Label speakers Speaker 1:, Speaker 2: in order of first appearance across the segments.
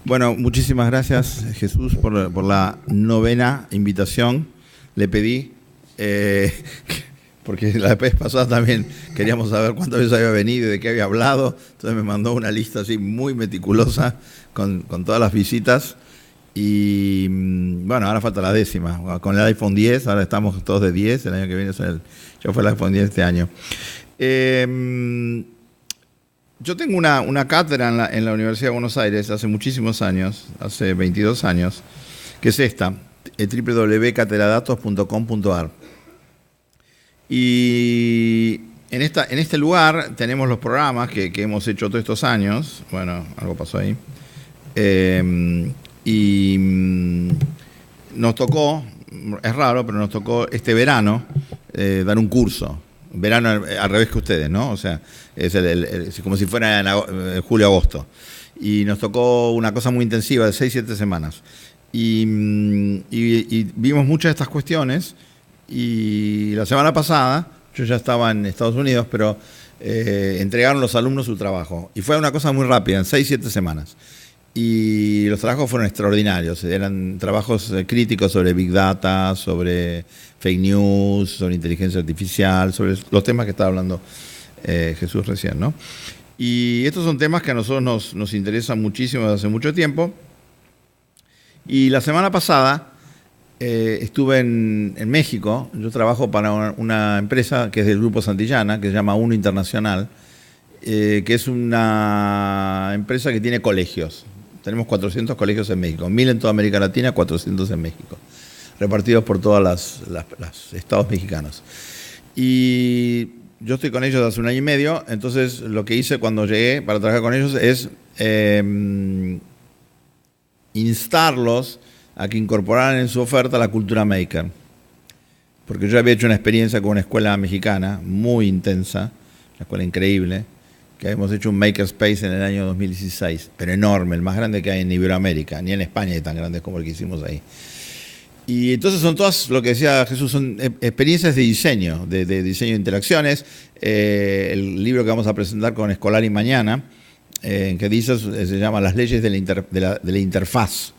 Speaker 1: Bueno, muchísimas gracias, Jesús, por la novena invitación. Le pedí, porque la vez pasada también queríamos saber cuántas veces había venido y de qué había hablado. Entonces me mandó una lista así muy meticulosa con todas las visitas. Y bueno, ahora falta la 10ª. Con el iPhone 10, ahora estamos todos de 10. El año que viene ya fue el iPhone 10 este año. Yo tengo una cátedra en la Universidad de Buenos Aires hace muchísimos años, hace 22 años, que es esta, www.catedradatos.com.ar. Y en este lugar tenemos los programas que hemos hecho todos estos años. Bueno, algo pasó ahí. Y nos tocó, es raro, pero nos tocó este verano dar un curso. Verano al revés que ustedes, ¿no? O sea, es como si fuera en julio-agosto. Y nos tocó una cosa muy intensiva de 6-7 semanas. Y vimos muchas de estas cuestiones. Y la semana pasada, yo ya estaba en Estados Unidos, pero entregaron los alumnos su trabajo. Y fue una cosa muy rápida, en 6-7 semanas. Y los trabajos fueron extraordinarios. Eran trabajos críticos sobre Big Data, sobre fake news, sobre inteligencia artificial, sobre los temas que estaba hablando Jesús recién, ¿no? Y estos son temas que a nosotros nos interesan muchísimo desde hace mucho tiempo. Y la semana pasada estuve en México. Yo trabajo para una empresa que es del Grupo Santillana, que se llama Uno Internacional, que es una empresa que tiene colegios. Tenemos 400 colegios en México, 1000 en toda América Latina, 400 en México, repartidos por todos los estados mexicanos. Y yo estoy con ellos hace 1 año y medio, entonces lo que hice cuando llegué para trabajar con ellos es instarlos a que incorporaran en su oferta la cultura maker. Porque yo había hecho una experiencia con una escuela mexicana muy intensa, una escuela increíble, que hemos hecho un makerspace en el año 2016, pero enorme, el más grande que hay en Iberoamérica, ni en España hay tan grandes como el que hicimos ahí. Y entonces son todas, lo que decía Jesús, son experiencias de diseño de interacciones. El libro que vamos a presentar con Escolari mañana, que dice, se llama Las leyes de la interfaz.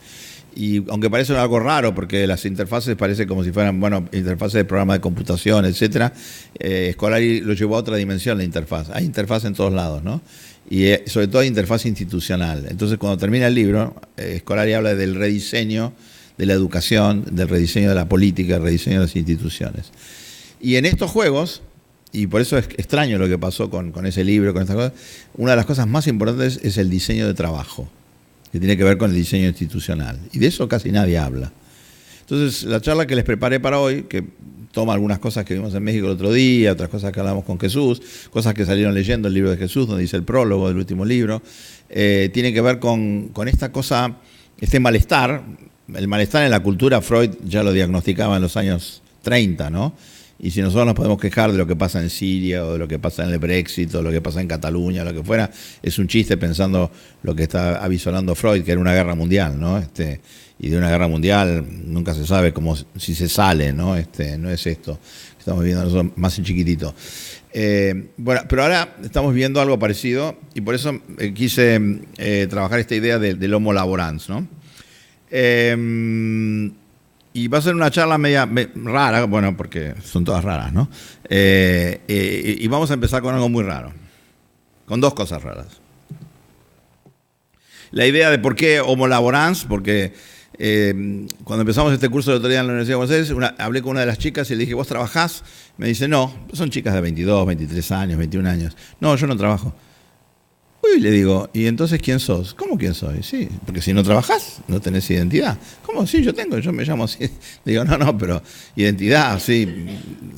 Speaker 1: Y aunque parece algo raro, porque las interfaces parece como si fueran, interfaces de programa de computación, etcétera, Escolari lo llevó a otra dimensión, la interfaz. Hay interfaz en todos lados, ¿no? Y sobre todo hay interfaz institucional. Entonces, cuando termina el libro, Escolari habla del rediseño de la educación, del rediseño de la política, del rediseño de las instituciones. Y en estos juegos, y por eso es extraño lo que pasó con ese libro, con estas cosas, una de las cosas más importantes es el diseño de trabajo, que tiene que ver con el diseño institucional. Y de eso casi nadie habla. Entonces, la charla que les preparé para hoy, que toma algunas cosas que vimos en México el otro día, otras cosas que hablamos con Jesús, cosas que salieron leyendo el libro de Jesús, donde dice el prólogo del último libro, tiene que ver con esta cosa, este malestar. El malestar en la cultura, Freud ya lo diagnosticaba en los años 30, ¿no? Y si nosotros nos podemos quejar de lo que pasa en Siria, o de lo que pasa en el Brexit, o lo que pasa en Cataluña, lo que fuera, es un chiste pensando lo que está avisorando Freud, que era una guerra mundial, ¿no? Y de una guerra mundial nunca se sabe si se sale, ¿no? No es esto que estamos viendo nosotros más en chiquitito. Bueno, pero ahora estamos viendo algo parecido, y por eso quise trabajar esta idea del homo laborans, ¿no? Y va a ser una charla media rara, bueno, porque son todas raras, ¿no? Y vamos a empezar con algo muy raro, con 2 cosas raras. La idea de por qué homo laborans, porque cuando empezamos este curso de autoridad en la Universidad de Buenos Aires, hablé con una de las chicas y le dije, ¿vos trabajás? Me dice, no, son chicas de 22, 23 años, 21 años. No, yo no trabajo. Uy, le digo, ¿y entonces quién sos? ¿Cómo quién soy? Sí, porque si no trabajás, no tenés identidad. ¿Cómo? Sí, yo me llamo así. Digo, no, pero identidad, sí,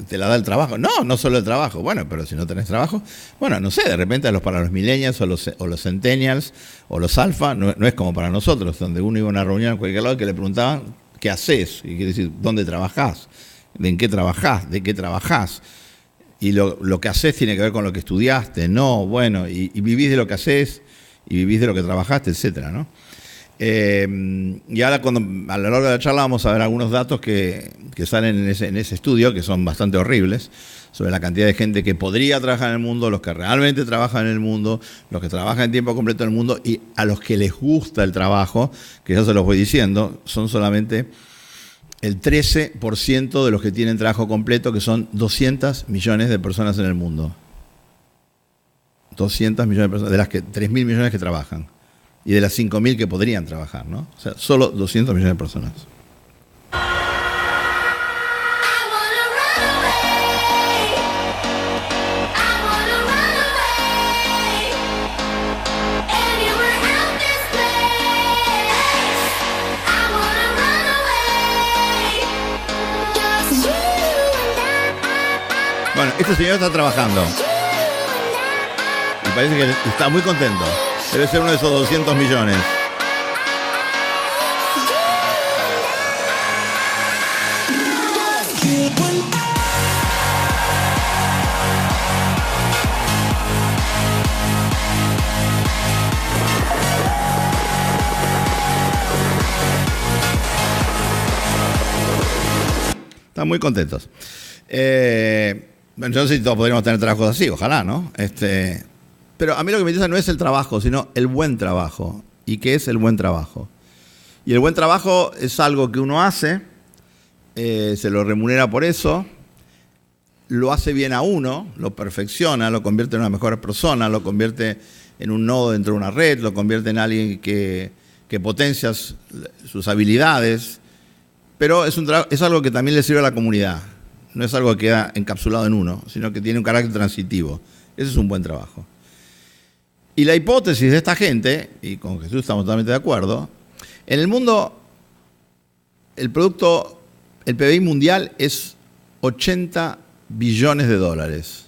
Speaker 1: te la da el trabajo. No solo el trabajo. Bueno, pero si no tenés trabajo, bueno, no sé, de repente para los millennials o los centennials o los alfa, no es como para nosotros, donde uno iba a una reunión en cualquier lado que le preguntaban, ¿qué haces? Y quiere decir, ¿dónde trabajás? ¿En qué trabajás? ¿De qué trabajás? Y lo que haces tiene que ver con lo que estudiaste, no, bueno, y vivís de lo que haces, y vivís de lo que trabajaste, etcétera, ¿no? Y ahora a lo largo de la charla vamos a ver algunos datos que salen en ese estudio, que son bastante horribles, sobre la cantidad de gente que podría trabajar en el mundo, los que realmente trabajan en el mundo, los que trabajan en tiempo completo en el mundo y a los que les gusta el trabajo, que ya se los voy diciendo, son solamente el 13% de los que tienen trabajo completo, que son 200 millones de personas en el mundo. 200 millones de personas, de las que 3.000 millones que trabajan. Y de las 5.000 que podrían trabajar, ¿no? O sea, solo 200 millones de personas. Bueno, este señor está trabajando. Me parece que está muy contento. Debe ser uno de esos 200 millones. Están muy contentos. Bueno, yo no sé si todos podríamos tener trabajos así, ojalá, ¿no? Pero a mí lo que me interesa no es el trabajo, sino el buen trabajo. ¿Y qué es el buen trabajo? Y el buen trabajo es algo que uno hace, se lo remunera por eso, lo hace bien a uno, lo perfecciona, lo convierte en una mejor persona, lo convierte en un nodo dentro de una red, lo convierte en alguien que potencia sus habilidades, pero es algo que también le sirve a la comunidad. No es algo que queda encapsulado en uno, sino que tiene un carácter transitivo. Ese es un buen trabajo. Y la hipótesis de esta gente, y con Jesús estamos totalmente de acuerdo, en el mundo el PBI mundial es 80 billones de dólares.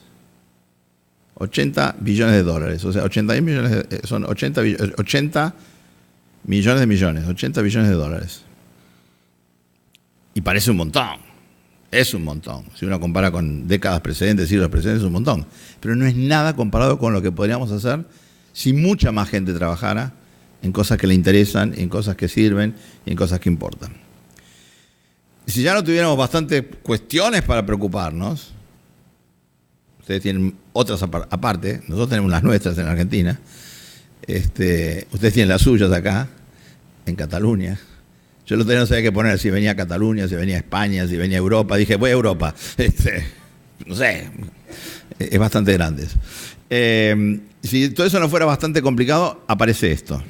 Speaker 1: 80 billones de dólares. O sea, 80 millones son 80 millones de millones, 80 billones de dólares. Y parece un montón. Es un montón. Si uno compara con décadas precedentes, siglos precedentes, es un montón. Pero no es nada comparado con lo que podríamos hacer si mucha más gente trabajara en cosas que le interesan, en cosas que sirven y en cosas que importan. Si ya no tuviéramos bastantes cuestiones para preocuparnos, ustedes tienen otras aparte, nosotros tenemos las nuestras en Argentina, ustedes tienen las suyas acá, en Cataluña. Yo el otro día no sabía qué poner, si venía a Cataluña, si venía a España, si venía a Europa. Dije, voy a Europa. No sé, es bastante grande. Si todo eso no fuera bastante complicado, aparece esto.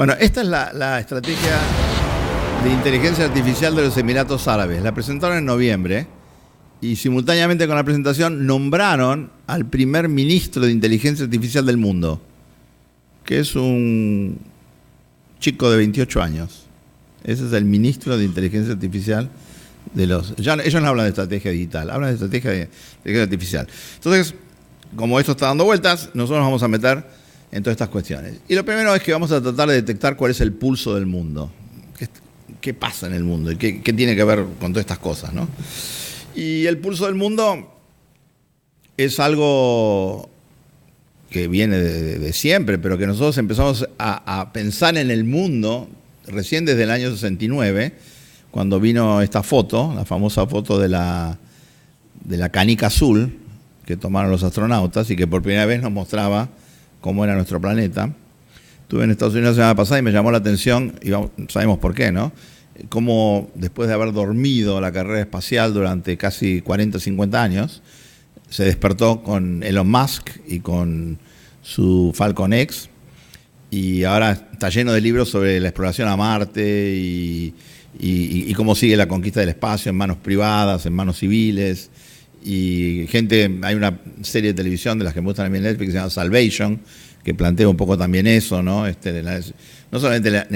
Speaker 1: Bueno, esta es la estrategia de inteligencia artificial de los Emiratos Árabes. La presentaron en noviembre y simultáneamente con la presentación nombraron al primer ministro de inteligencia artificial del mundo, que es un chico de 28 años. Ese es el ministro de inteligencia artificial de los... ellos no hablan de estrategia digital, hablan de estrategia de inteligencia artificial. Entonces, como esto está dando vueltas, nosotros nos vamos a meter en todas estas cuestiones. Y lo primero es que vamos a tratar de detectar cuál es el pulso del mundo. ¿Qué pasa en el mundo? ¿Y qué tiene que ver con todas estas cosas, ¿no? Y el pulso del mundo es algo que viene de siempre, pero que nosotros empezamos a pensar en el mundo recién desde el año 69, cuando vino esta foto, la famosa foto de la canica azul que tomaron los astronautas y que por primera vez nos mostraba cómo era nuestro planeta. Estuve en Estados Unidos la semana pasada y me llamó la atención, y sabemos por qué, ¿no? Cómo después de haber dormido la carrera espacial durante casi 40 o 50 años, se despertó con Elon Musk y con su Falcon X, y ahora está lleno de libros sobre la exploración a Marte y cómo sigue la conquista del espacio en manos privadas, en manos civiles. Y hay una serie de televisión de las que me gustan a mí en Netflix que se llama Salvation, que plantea un poco también eso, ¿no? No solamente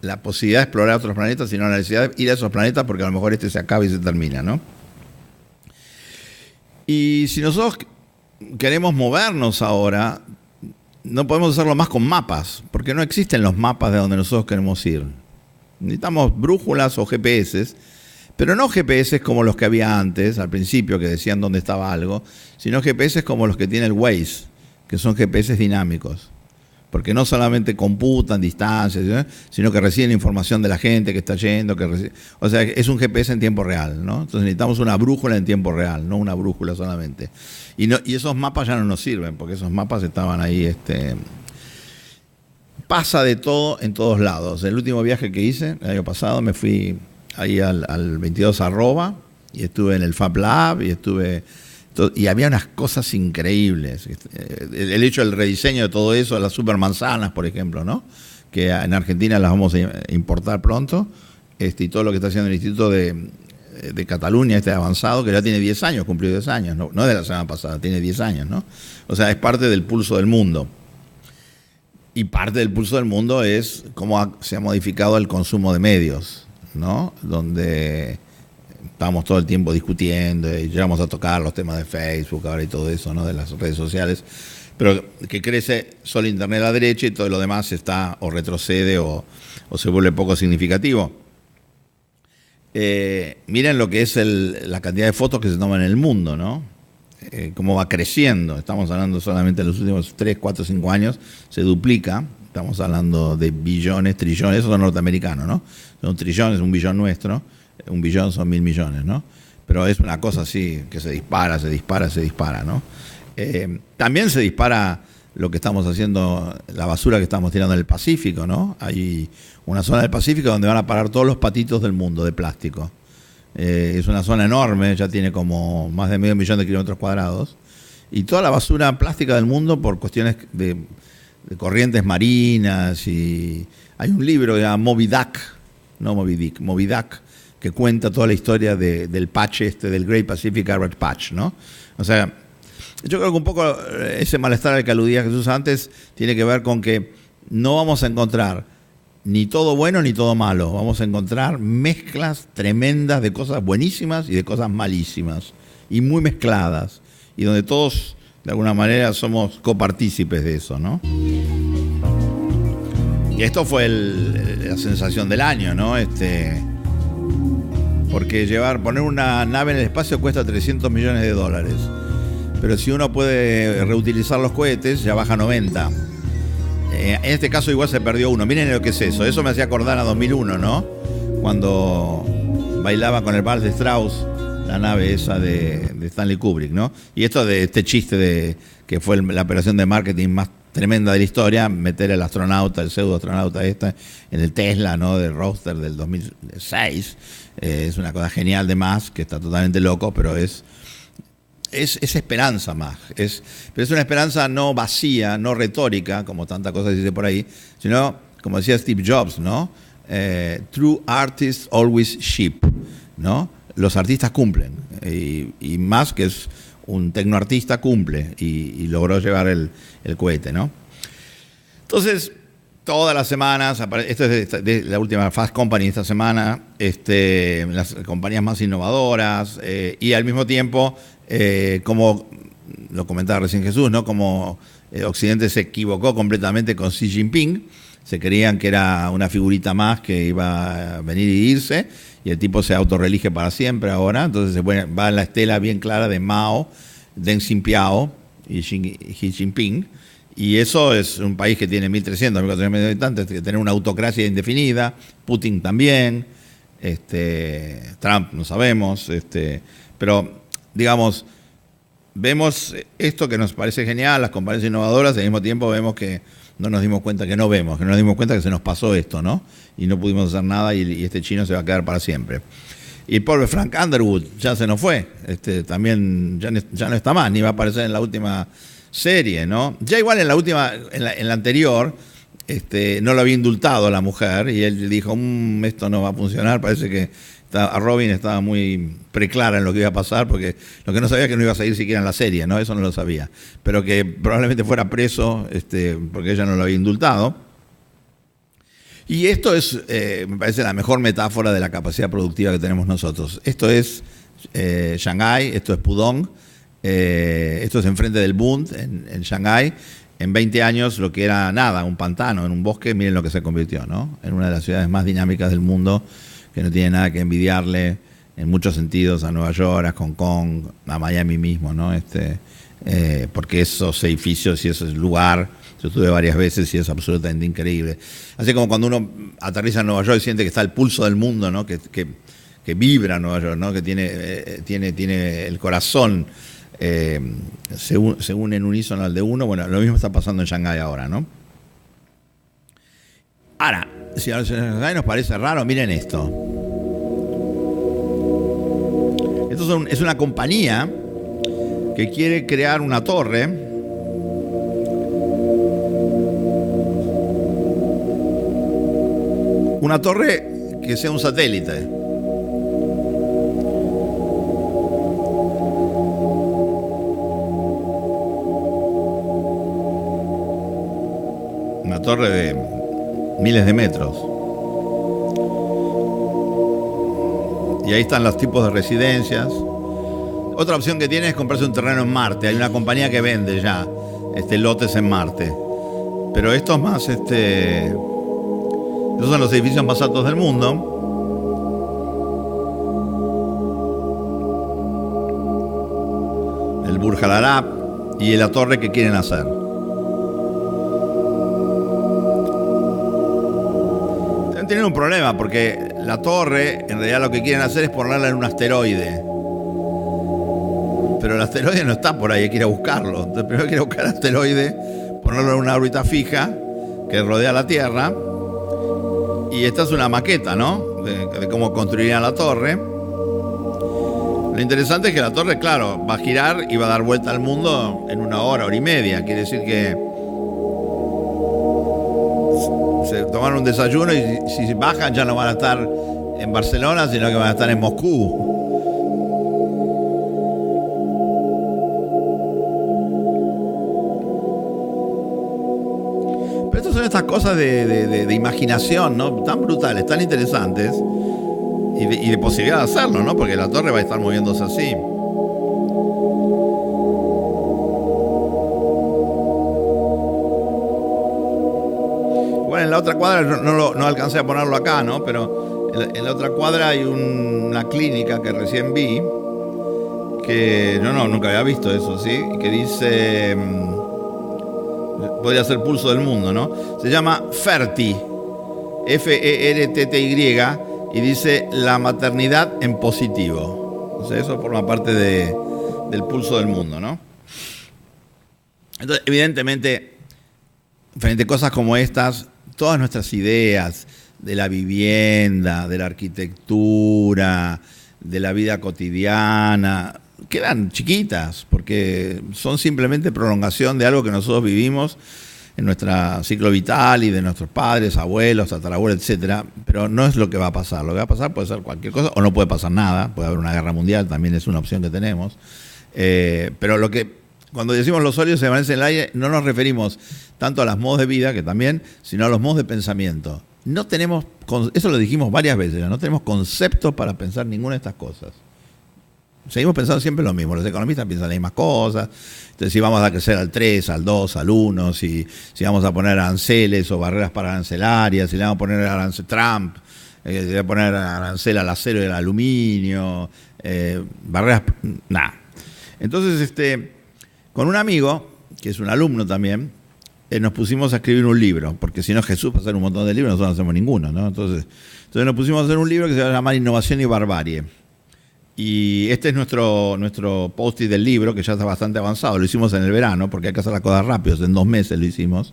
Speaker 1: la posibilidad de explorar otros planetas, sino la necesidad de ir a esos planetas porque a lo mejor se acaba y se termina, ¿no? Y si nosotros queremos movernos ahora, no podemos hacerlo más con mapas, porque no existen los mapas de donde nosotros queremos ir. Necesitamos brújulas o GPS, pero no GPS como los que había antes, al principio, que decían dónde estaba algo, sino GPS como los que tiene el Waze, que son GPS dinámicos. Porque no solamente computan distancias, sino que reciben información de la gente que está yendo. O sea, es un GPS en tiempo real, ¿no? Entonces necesitamos una brújula en tiempo real, no una brújula solamente. Y esos mapas ya no nos sirven, porque esos mapas estaban ahí. Pasa de todo en todos lados. El último viaje que hice, el año pasado, me fui ahí al 22 arroba, y estuve en el Fab Lab, y había unas cosas increíbles. El hecho del rediseño de todo eso, las supermanzanas, por ejemplo, ¿no? Que en Argentina las vamos a importar pronto, y todo lo que está haciendo el Instituto de Cataluña, avanzado, que ya tiene 10 años, cumplió 10 años, no es de la semana pasada, tiene 10 años, ¿no? O sea, es parte del pulso del mundo. Y parte del pulso del mundo es cómo se ha modificado el consumo de medios, ¿no? Donde estamos todo el tiempo discutiendo y llegamos a tocar los temas de Facebook ahora y todo eso, ¿no? De las redes sociales, pero que crece solo Internet a la derecha y todo lo demás está o retrocede o se vuelve poco significativo. Miren lo que es la cantidad de fotos que se toman en el mundo, ¿no? Cómo va creciendo. Estamos hablando solamente de los últimos 3, 4, 5 años, se duplica. Estamos hablando de billones, trillones, esos son norteamericanos, ¿no? Son trillones, un billón nuestro. Un billón son 1.000 millones, ¿no? Pero es una cosa así, que se dispara, ¿no? También se dispara lo que estamos haciendo, la basura que estamos tirando en el Pacífico, ¿no? Hay una zona del Pacífico donde van a parar todos los patitos del mundo de plástico. Es una zona enorme, ya tiene como más de 500.000 de kilómetros cuadrados. Y toda la basura plástica del mundo por cuestiones de corrientes marinas. Y hay un libro que se llama Moby Duck, no Moby Dick, Moby Duck, que cuenta toda la historia del patch del Great Pacific Garbage Patch, ¿no? O sea, yo creo que un poco ese malestar al que aludía Jesús antes tiene que ver con que no vamos a encontrar ni todo bueno ni todo malo. Vamos a encontrar mezclas tremendas de cosas buenísimas y de cosas malísimas, y muy mezcladas, y donde todos, de alguna manera, somos copartícipes de eso, ¿no? Y esto fue la sensación del año, ¿no? Porque poner una nave en el espacio cuesta $300 millones. Pero si uno puede reutilizar los cohetes, ya baja 90. En este caso igual se perdió uno. Miren lo que es eso. Eso me hacía acordar a 2001, ¿no? Cuando bailaba con el Vals de Strauss, la nave esa de Stanley Kubrick, ¿no? Y esto de este chiste que fue la operación de marketing más tremenda de la historia, meter el astronauta, el pseudo-astronauta en el Tesla, ¿no? Del roadster del 2006. Es una cosa genial de Musk, que está totalmente loco, pero es esperanza más. Pero es una esperanza no vacía, no retórica, como tanta cosa se dice por ahí, sino, como decía Steve Jobs, ¿no? True artists always ship, ¿no? Los artistas cumplen. Y Musk, que es un tecnoartista, cumple y logró llevar el cohete, ¿no? Entonces, todas las semanas, esto es de la última Fast Company esta semana, las compañías más innovadoras, y al mismo tiempo, como lo comentaba recién Jesús, ¿no? Como Occidente se equivocó completamente con Xi Jinping, se creían que era una figurita más que iba a venir y irse, y el tipo se autorrelige para siempre ahora. Entonces va en la estela bien clara de Mao, Deng Xiaoping y Xi Jinping, Y eso es un país que tiene 1.300, 1.400 millones de habitantes, que tiene una autocracia indefinida, Putin también, Trump no sabemos, pero digamos, vemos esto que nos parece genial, las compañías innovadoras, al mismo tiempo vemos que no nos dimos cuenta que no vemos, que no nos dimos cuenta que se nos pasó esto, ¿no? Y no pudimos hacer nada y este chino se va a quedar para siempre. Y el pobre Frank Underwood ya se nos fue, también ya no está más, ni va a aparecer en la última serie, ¿no? Ya igual en la última, en la anterior, no lo había indultado a la mujer y él dijo, esto no va a funcionar, parece que a Robin estaba muy preclara en lo que iba a pasar, porque lo que no sabía es que no iba a salir siquiera en la serie, ¿no? Eso no lo sabía. Pero que probablemente fuera preso, porque ella no lo había indultado. Y esto es, me parece, la mejor metáfora de la capacidad productiva que tenemos nosotros. Esto es Shanghái, esto es Pudong, esto es enfrente del Bund, en Shanghái. En 20 años, lo que era nada, un pantano, en un bosque, miren lo que se convirtió, ¿no? En una de las ciudades más dinámicas del mundo, que no tiene nada que envidiarle en muchos sentidos a Nueva York, a Hong Kong, a Miami mismo, ¿no? Porque esos edificios y ese lugar, yo estuve varias veces y es absolutamente increíble. Así como cuando uno aterriza en Nueva York y siente que está el pulso del mundo, ¿no? Que vibra Nueva York, ¿no? Que tiene el corazón, se une en unísono al de uno. Bueno, lo mismo está pasando en Shanghái ahora, ¿no? Ahora, si a Shanghái nos parece raro, miren esto. Esto es una compañía que quiere crear una torre que sea un satélite. Una torre de miles de metros. Y ahí están los tipos de residencias. Otra opción que tiene es comprarse un terreno en Marte. Hay una compañía que vende ya lotes en Marte. Pero esto es más, estos son los edificios más altos del mundo. El Burj Al Arab y la torre que quieren hacer. Tienen un problema porque la torre, en realidad lo que quieren hacer es ponerla en un asteroide. Pero el asteroide no está por ahí, hay que ir a buscarlo. Entonces primero hay que ir a buscar el asteroide, ponerlo en una órbita fija que rodea la Tierra. Y esta es una maqueta, ¿no? De cómo construirían la torre. Lo interesante es que la torre, claro, va a girar y va a dar vuelta al mundo en 1 hora, hora y media. Quiere decir que se tomaron un desayuno y si bajan ya no van a estar en Barcelona, sino que van a estar en Moscú. Pero estas son estas cosas de imaginación, ¿no? Tan brutales, tan interesantes y de posibilidad de hacerlo, ¿no? Porque la torre va a estar moviéndose así. En la otra cuadra, no alcancé a ponerlo acá, ¿no? Pero en la otra cuadra hay una clínica que recién vi, que nunca había visto eso, ¿sí? Que dice, podría ser Pulso del Mundo, ¿no? Se llama Ferti, Fertty, y dice la maternidad en positivo. O sea, eso forma parte del Pulso del Mundo, ¿no? Entonces, evidentemente, frente a cosas como estas, todas nuestras ideas de la vivienda, de la arquitectura, de la vida cotidiana, quedan chiquitas, porque son simplemente prolongación de algo que nosotros vivimos en nuestro ciclo vital y de nuestros padres, abuelos, tatarabuelos, etcétera, pero no es lo que va a pasar. Lo que va a pasar puede ser cualquier cosa, o no puede pasar nada, puede haber una guerra mundial, también es una opción que tenemos, pero cuando decimos los óleos se desvanecen en el aire, no nos referimos tanto a los modos de vida, que también, sino a los modos de pensamiento. No tenemos, eso lo dijimos varias veces, no tenemos conceptos para pensar ninguna de estas cosas. Seguimos pensando siempre lo mismo, los economistas piensan las mismas cosas. Entonces, si vamos a crecer al 3, al 2, al 1, si vamos a poner aranceles o barreras para arancelarias, si le vamos a poner Trump, le va a poner arancel al acero y al aluminio, barreras, nada. Entonces, con un amigo, que es un alumno también, nos pusimos a escribir un libro, porque si no Jesús va a hacer un montón de libros, nosotros no hacemos ninguno, ¿no? Entonces nos pusimos a hacer un libro que se va a llamar Innovación y Barbarie. Y este es nuestro post-it del libro, que ya está bastante avanzado. Lo hicimos en el verano, porque hay que hacer las cosas rápido, en 2 meses lo hicimos.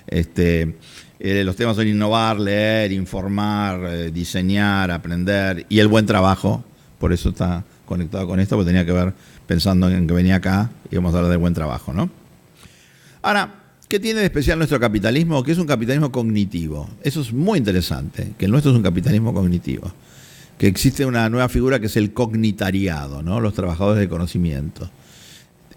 Speaker 1: Los temas son innovar, leer, informar, diseñar, aprender y el buen trabajo. Por eso está conectado con esto, porque tenía que ver, pensando en que venía acá, íbamos a hablar del buen trabajo, ¿no? Ahora, ¿qué tiene de especial nuestro capitalismo? Que es un capitalismo cognitivo. Eso es muy interesante, que el nuestro es un capitalismo cognitivo. Que existe una nueva figura que es el cognitariado, ¿no? Los trabajadores de conocimiento.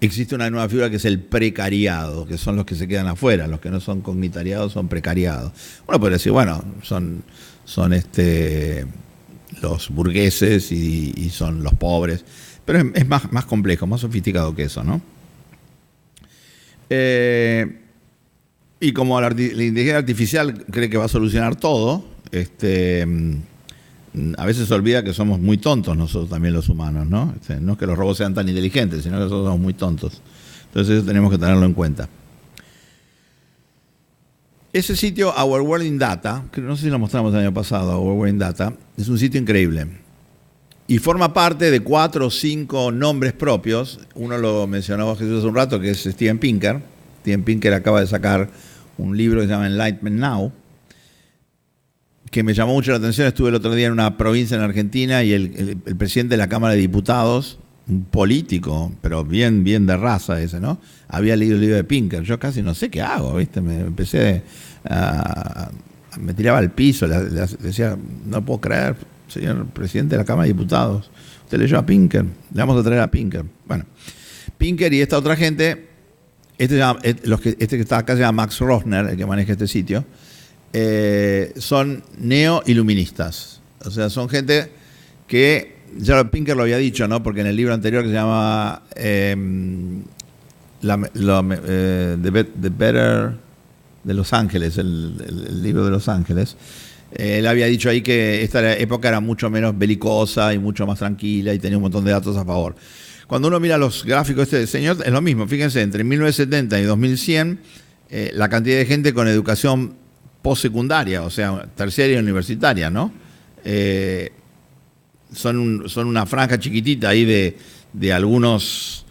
Speaker 1: Existe una nueva figura que es el precariado, que son los que se quedan afuera. Los que no son cognitariados son precariados. Uno puede decir, bueno, son los burgueses y son los pobres. Pero es más complejo, más sofisticado que eso, ¿no? Y como la inteligencia artificial cree que va a solucionar todo, a veces se olvida que somos muy tontos nosotros también los humanos, ¿no? No es que los robots sean tan inteligentes, sino que nosotros somos muy tontos. Entonces eso tenemos que tenerlo en cuenta. Ese sitio, Our World in Data, que no sé si lo mostramos el año pasado, Our World in Data, es un sitio increíble. Y forma parte de 4 o 5 nombres propios. Uno lo mencionaba Jesús hace un rato, que es Steven Pinker. Steven Pinker acaba de sacar un libro que se llama Enlightenment Now, que me llamó mucho la atención. Estuve el otro día en una provincia en Argentina y el presidente de la Cámara de Diputados, un político, pero bien de raza ese, ¿no? Había leído el libro de Pinker. Yo casi no sé qué hago, ¿viste? Me tiraba al piso, le decía, no puedo creer, señor presidente de la Cámara de Diputados, usted leyó a Pinker, le vamos a traer a Pinker. Bueno, Pinker y esta otra gente, este que está acá se llama Max Rosner, el que maneja este sitio, son neo-iluministas. O sea, son gente que, ya Pinker lo había dicho, ¿no? Porque en el libro anterior que se llama The Better de Los Ángeles, el libro de Los Ángeles, él había dicho ahí que esta época era mucho menos belicosa y mucho más tranquila y tenía un montón de datos a favor. Cuando uno mira los gráficos de este señor, es lo mismo. Fíjense, entre 1970 y 2100, la cantidad de gente con educación postsecundaria, o sea, terciaria y universitaria, ¿no? Son una franja chiquitita ahí de algunos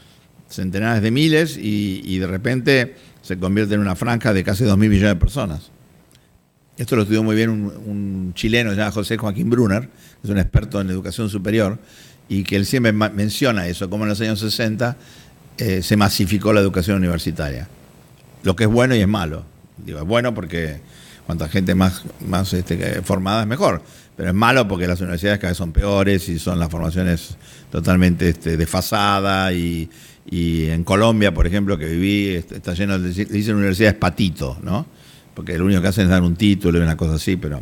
Speaker 1: centenares de miles y de repente se convierte en una franja de casi 2.000 millones de personas. Esto lo estudió muy bien un chileno, se llama José Joaquín Brunner, que es un experto en educación superior, y que él siempre menciona eso, como en los años 60 se masificó la educación universitaria. Lo que es bueno y es malo. Digo, es bueno porque cuanta gente más formada es mejor, pero es malo porque las universidades cada vez son peores y son las formaciones totalmente desfasadas y en Colombia, por ejemplo, que viví, está lleno de, dicen universidades patito, ¿no? Porque lo único que hacen es dar un título y una cosa así, pero...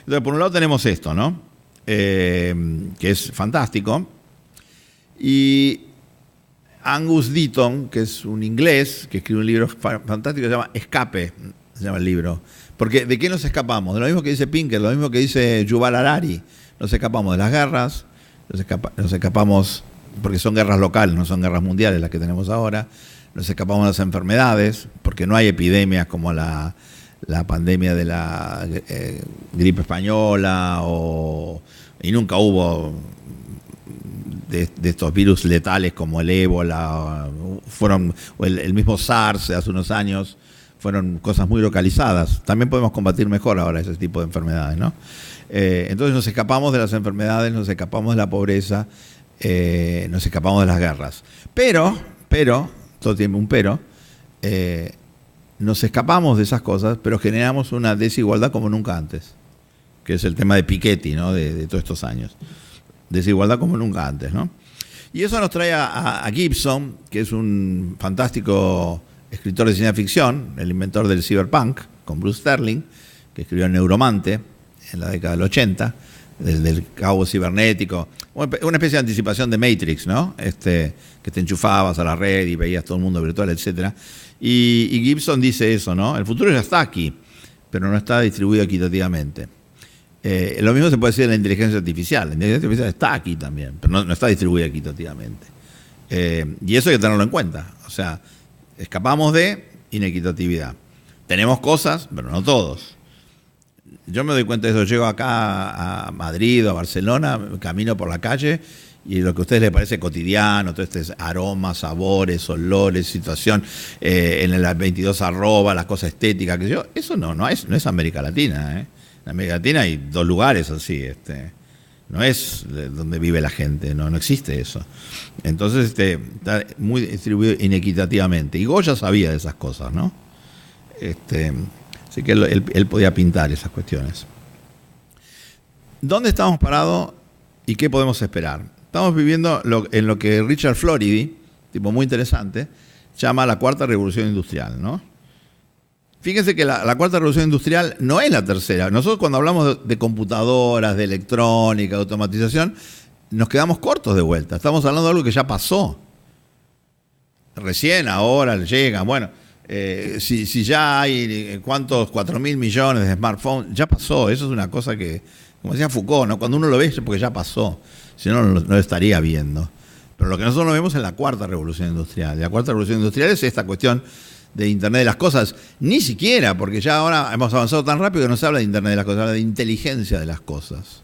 Speaker 1: Entonces, por un lado tenemos esto, ¿no? Que es fantástico. Y Angus Deaton, que es un inglés, que escribe un libro fantástico, se llama Escape, se llama el libro. Porque ¿de qué nos escapamos? De lo mismo que dice Pinker, lo mismo que dice Yuval Harari. Nos escapamos de las guerras, nos escapamos, porque son guerras locales, no son guerras mundiales las que tenemos ahora. Nos escapamos de las enfermedades, porque no hay epidemias como la pandemia de la gripe española y nunca hubo de estos virus letales como el ébola, o el mismo SARS de hace unos años, fueron cosas muy localizadas. También podemos combatir mejor ahora ese tipo de enfermedades, ¿no? Entonces nos escapamos de las enfermedades, nos escapamos de la pobreza, nos escapamos de las guerras. Pero, todo tiene un pero, nos escapamos de esas cosas, pero generamos una desigualdad como nunca antes, que es el tema de Piketty, ¿no? de todos estos años. Desigualdad como nunca antes, ¿no? Y eso nos trae a Gibson, que es un fantástico escritor de ciencia ficción, el inventor del cyberpunk, con Bruce Sterling, que escribió Neuromante en la década del 80, del caos cibernético, una especie de anticipación de Matrix, ¿no? Que te enchufabas a la red y veías todo el mundo virtual, etcétera. Y Gibson dice eso, ¿no? El futuro ya está aquí, pero no está distribuido equitativamente. Lo mismo se puede decir de la inteligencia artificial. La inteligencia artificial está aquí también, pero no está distribuida equitativamente. Y eso hay que tenerlo en cuenta. O sea, escapamos de inequitatividad. Tenemos cosas, pero no todos. Yo me doy cuenta de eso. Llego acá a Madrid o a Barcelona, camino por la calle y lo que a ustedes les parece cotidiano, todo este aromas, sabores, olores, situación, en las 22 arroba, las cosas estéticas, que yo, eso no es América Latina. En América Latina hay 2 lugares así, no es donde vive la gente, no existe eso. Entonces está muy distribuido inequitativamente. Y Goya sabía de esas cosas, ¿no? Así que él podía pintar esas cuestiones. ¿Dónde estamos parados y qué podemos esperar? Estamos viviendo en lo que Richard Floridi, tipo muy interesante, llama la cuarta revolución industrial, ¿no? Fíjense que la cuarta revolución industrial no es la tercera. Nosotros cuando hablamos de computadoras, de electrónica, de automatización, nos quedamos cortos de vuelta. Estamos hablando de algo que ya pasó. Recién ahora llega, bueno, si ya hay, ¿cuántos? 4.000 millones de smartphones, ya pasó. Eso es una cosa que, como decía Foucault, ¿no? Cuando uno lo ve es porque ya pasó. Si no, no lo estaría viendo. Pero lo que nosotros vemos es la cuarta revolución industrial. La cuarta revolución industrial es esta cuestión de Internet de las cosas, ni siquiera, porque ya ahora hemos avanzado tan rápido que no se habla de Internet de las cosas, se habla de inteligencia de las cosas.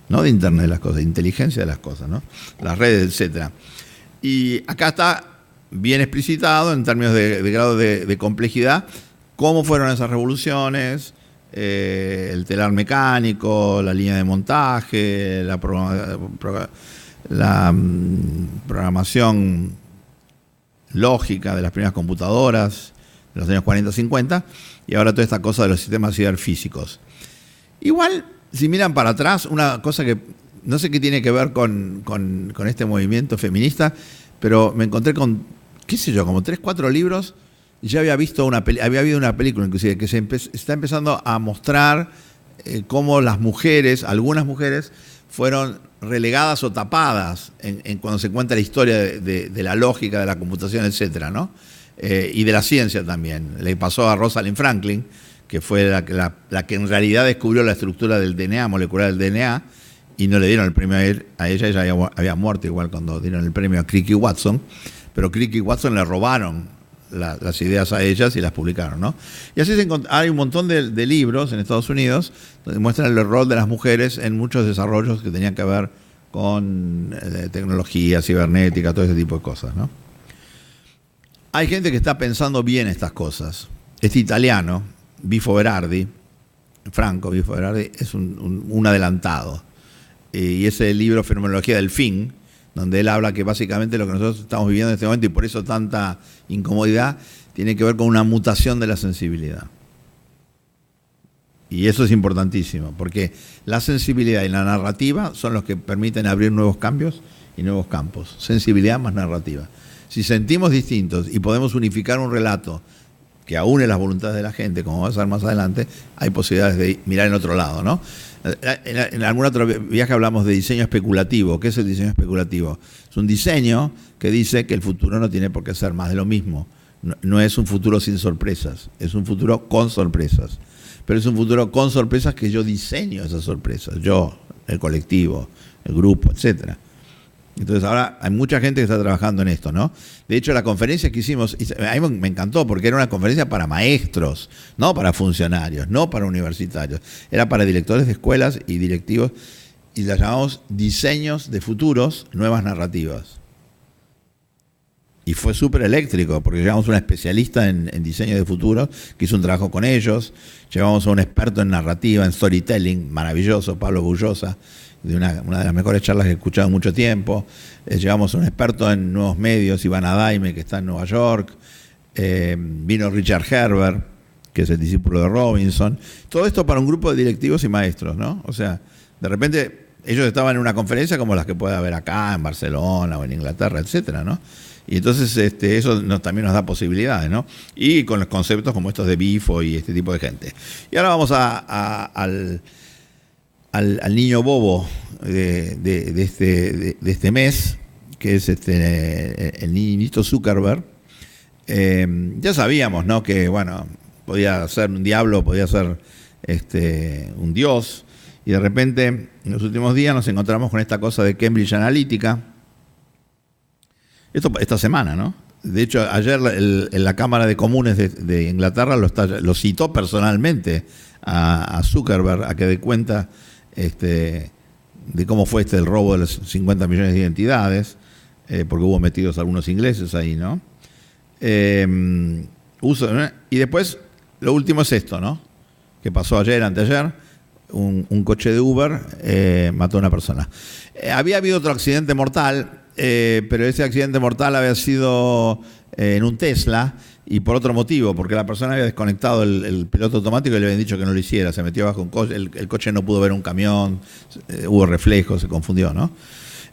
Speaker 1: No de Internet de las cosas, de inteligencia de las cosas, ¿no? Las redes, etcétera. Y acá está bien explicitado en términos de grado de complejidad cómo fueron esas revoluciones, el telar mecánico, la línea de montaje, la programación lógica de las primeras computadoras de los años 40-50 y ahora toda esta cosa de los sistemas ciberfísicos. Igual, si miran para atrás, una cosa que no sé qué tiene que ver con este movimiento feminista, pero me encontré con, qué sé yo, como 3, 4 libros y ya había visto había habido una película inclusive que está empezando a mostrar cómo las mujeres, algunas mujeres, fueron relegadas o tapadas cuando se cuenta la historia de la lógica, de la computación, etcétera, ¿no? Y de la ciencia también. Le pasó a Rosalind Franklin, que fue la que en realidad descubrió la estructura del DNA, molecular del DNA, y no le dieron el premio a ella había muerto igual cuando dieron el premio a Crick y Watson, pero Crick y Watson le robaron las ideas a ellas y las publicaron, ¿no? Y así hay un montón de libros en Estados Unidos donde muestran el rol de las mujeres en muchos desarrollos que tenían que ver con tecnología, cibernética, todo ese tipo de cosas, ¿no? Hay gente que está pensando bien estas cosas. Este italiano, Franco Bifo Berardi, es un adelantado. Y ese libro, Fenomenología del Fin, donde él habla que básicamente lo que nosotros estamos viviendo en este momento y por eso tanta incomodidad, tiene que ver con una mutación de la sensibilidad. Y eso es importantísimo, porque la sensibilidad y la narrativa son los que permiten abrir nuevos cambios y nuevos campos. Sensibilidad más narrativa. Si sentimos distintos y podemos unificar un relato que aúne las voluntades de la gente, como va a ser más adelante, hay posibilidades de mirar en otro lado, ¿no? En algún otro viaje hablamos de diseño especulativo. ¿Qué es el diseño especulativo? Es un diseño que dice que el futuro no tiene por qué ser más de lo mismo. No es un futuro sin sorpresas, es un futuro con sorpresas. Pero es un futuro con sorpresas que yo diseño esas sorpresas. Yo, el colectivo, el grupo, etcétera. Entonces ahora hay mucha gente que está trabajando en esto, ¿no? De hecho, la conferencia que hicimos, a mí me encantó porque era una conferencia para maestros, no para funcionarios, no para universitarios. Era para directores de escuelas y directivos y la llamamos Diseños de Futuros, Nuevas Narrativas. Y fue súper eléctrico porque llevamos a una especialista en diseño de futuros que hizo un trabajo con ellos, llevamos a un experto en narrativa, en storytelling, maravilloso, Pablo Bullosa, de una de las mejores charlas que he escuchado en mucho tiempo. Llevamos a un experto en nuevos medios, Iván Adaime, que está en Nueva York. Vino Richard Herbert, que es el discípulo de Robinson. Todo esto para un grupo de directivos y maestros, ¿no? O sea, de repente ellos estaban en una conferencia como las que puede haber acá, en Barcelona o en Inglaterra, etcétera, ¿no? Y entonces eso también nos da posibilidades, ¿no? Y con los conceptos como estos de Bifo y este tipo de gente. Y ahora vamos al niño bobo de este mes, que es el niñito Zuckerberg. Ya sabíamos, ¿no? Que, bueno, podía ser un diablo, podía ser un dios. Y de repente, en los últimos días, nos encontramos con esta cosa de Cambridge Analytica. Esto esta semana, ¿no? De hecho, ayer en la Cámara de Comunes de Inglaterra lo citó personalmente a Zuckerberg a que dé cuenta de cómo fue el robo de los 50 millones de identidades, porque hubo metidos algunos ingleses ahí, ¿no? Y después, lo último es esto, ¿no? Que pasó ayer, anteayer, un coche de Uber mató a una persona. Había habido otro accidente mortal, pero ese accidente mortal había sido en un Tesla y por otro motivo, porque la persona había desconectado el piloto automático y le habían dicho que no lo hiciera, se metió bajo un coche, el coche no pudo ver un camión, hubo reflejos, se confundió, ¿no?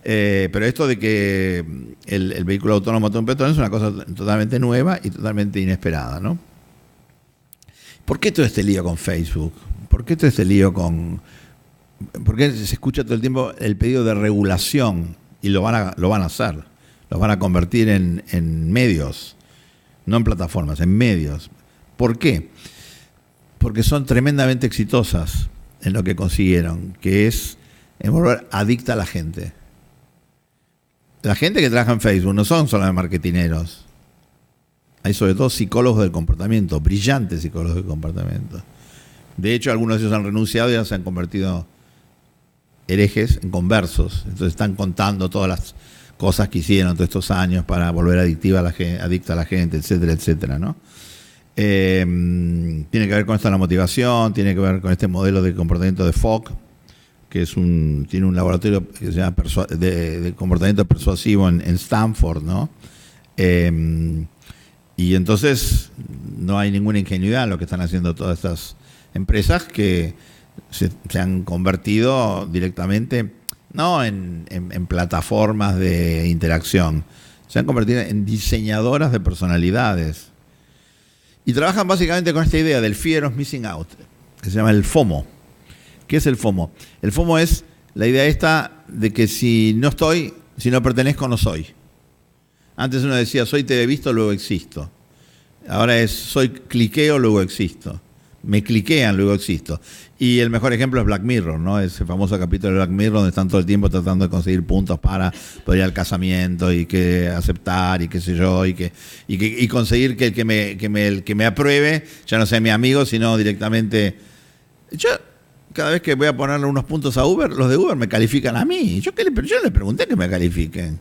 Speaker 1: Pero esto de que el vehículo autónomo mató a un peatón es una cosa totalmente nueva y totalmente inesperada, ¿no? ¿Por qué todo este lío con Facebook? ¿Por qué todo este lío con...? ¿Por qué se escucha todo el tiempo el pedido de regulación? Y lo van a hacer. Los van a convertir en medios, no en plataformas, en medios. ¿Por qué? Porque son tremendamente exitosas en lo que consiguieron, que es en volver adicta a la gente. La gente que trabaja en Facebook no son solo marketineros. Hay sobre todo psicólogos del comportamiento, brillantes psicólogos del comportamiento. De hecho, algunos de ellos han renunciado y ya se han convertido herejes en conversos. Entonces están contando todas las cosas que hicieron todos estos años para volver adicta a la gente, etcétera, etcétera, ¿no? Tiene que ver con esto la motivación, tiene que ver con este modelo de comportamiento de Fogg, que tiene un laboratorio que se llama de comportamiento persuasivo en Stanford, ¿no? Y entonces no hay ninguna ingenuidad en lo que están haciendo todas estas empresas que se han convertido directamente, no en plataformas de interacción, se han convertido en diseñadoras de personalidades. Y trabajan básicamente con esta idea del fear of missing out, que se llama el FOMO. ¿Qué es el FOMO? El FOMO es la idea esta de que si no pertenezco, no soy. Antes uno decía, soy TV visto, luego existo. Ahora es, soy cliqueo, luego existo. Me cliquean, luego existo. Y el mejor ejemplo es Black Mirror, ¿no? Ese famoso capítulo de Black Mirror donde están todo el tiempo tratando de conseguir puntos para poder ir al casamiento y que aceptar y qué sé yo, y conseguir que el que me apruebe ya no sea mi amigo, sino directamente... Yo cada vez que voy a ponerle unos puntos a Uber, los de Uber me califican a mí. Yo le pregunté que me califiquen.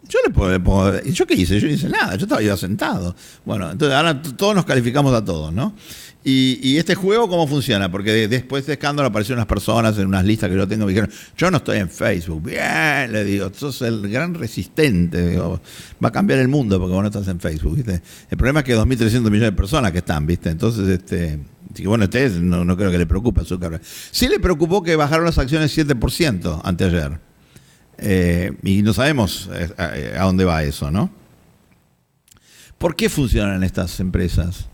Speaker 1: ¿Yo qué hice? Yo no hice nada, yo estaba yo sentado. Bueno, entonces ahora todos nos calificamos a todos, ¿no? Y este juego, ¿cómo funciona? Porque después de este escándalo aparecieron unas personas en unas listas que yo tengo, me dijeron, yo no estoy en Facebook. Bien, le digo, sos el gran resistente. Digo, va a cambiar el mundo porque vos no estás en Facebook, ¿viste? El problema es que 2.300 millones de personas que están, ¿viste? Entonces, bueno, ustedes no creo que le preocupe a Zuckerberg. Sí le preocupó que bajaron las acciones 7% anteayer. Y no sabemos a dónde va eso, ¿no? ¿Por qué funcionan estas empresas?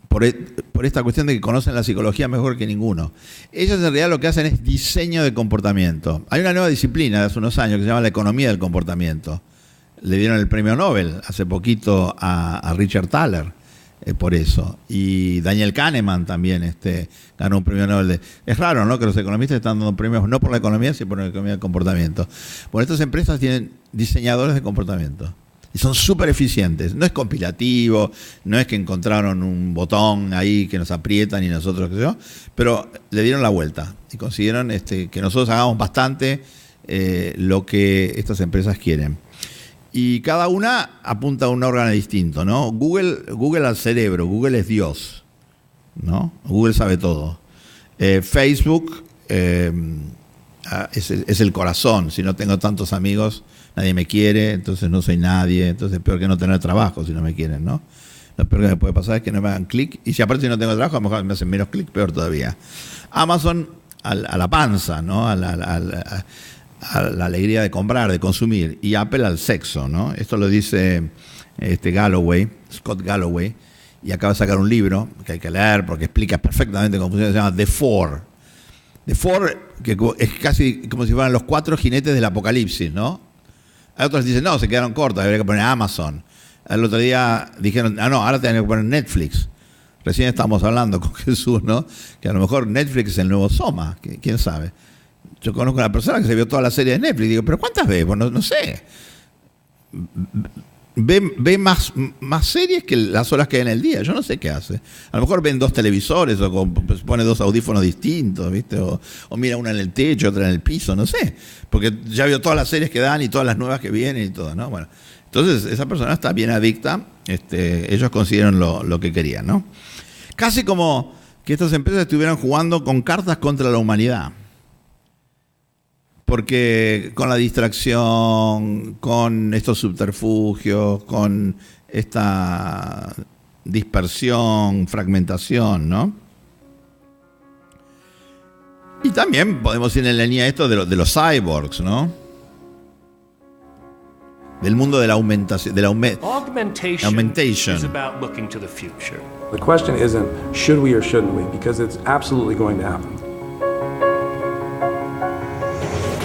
Speaker 1: Por esta cuestión de que conocen la psicología mejor que ninguno. Ellos en realidad lo que hacen es diseño de comportamiento. Hay una nueva disciplina de hace unos años que se llama la economía del comportamiento. Le dieron el premio Nobel hace poquito a Richard Thaler por eso. Y Daniel Kahneman también ganó un premio Nobel. Es raro, ¿no?, que los economistas están dando premios no por la economía, sino por la economía del comportamiento. Bueno, estas empresas tienen diseñadores de comportamiento. Y son súper eficientes. No es compilativo, no es que encontraron un botón ahí que nos aprietan y nosotros, qué sé yo, pero le dieron la vuelta y consiguieron que nosotros hagamos bastante lo que estas empresas quieren. Y cada una apunta a un órgano distinto, ¿no? Google al cerebro, Google es Dios, ¿no? Google sabe todo. Facebook es el corazón. Si no tengo tantos amigos, nadie me quiere, entonces no soy nadie, entonces es peor que no tener trabajo si no me quieren, ¿no? Lo peor que me puede pasar es que no me hagan clic, y si aparte no tengo trabajo, a lo mejor me hacen menos clic, peor todavía. Amazon a la panza, ¿no? A la alegría de comprar, de consumir, y Apple al sexo, ¿no? Esto lo dice Scott Galloway, y acaba de sacar un libro que hay que leer porque explica perfectamente cómo funciona, se llama The Four. The Four, que es casi como si fueran los 4 jinetes del apocalipsis, ¿no? Hay otros que dicen, no, se quedaron cortos, habría que poner Amazon. El otro día dijeron, no, ahora tenemos que poner Netflix. Recién estábamos hablando con Jesús, ¿no? Que a lo mejor Netflix es el nuevo Soma, quién sabe. Yo conozco a una persona que se vio toda la serie de Netflix y digo, ¿pero cuántas ves? Bueno, no sé. ve más series que las horas que hay en el día. Yo no sé qué hace. A lo mejor ven 2 televisores o pues, pone 2 audífonos distintos, ¿viste? O mira una en el techo, otra en el piso, no sé. Porque ya vio todas las series que dan y todas las nuevas que vienen y todo, ¿no? Bueno, entonces esa persona está bien adicta. Ellos consiguieron lo que querían, ¿no? Casi como que estas empresas estuvieran jugando con cartas contra la humanidad. Porque con la distracción, con estos subterfugios, con esta dispersión, fragmentación, ¿no? Y también podemos ir en la línea esto de los cyborgs, ¿no? Del mundo de la augmentación.
Speaker 2: Augmentation is about looking to the future. The question isn't should we or shouldn't we, because it's absolutely going to happen.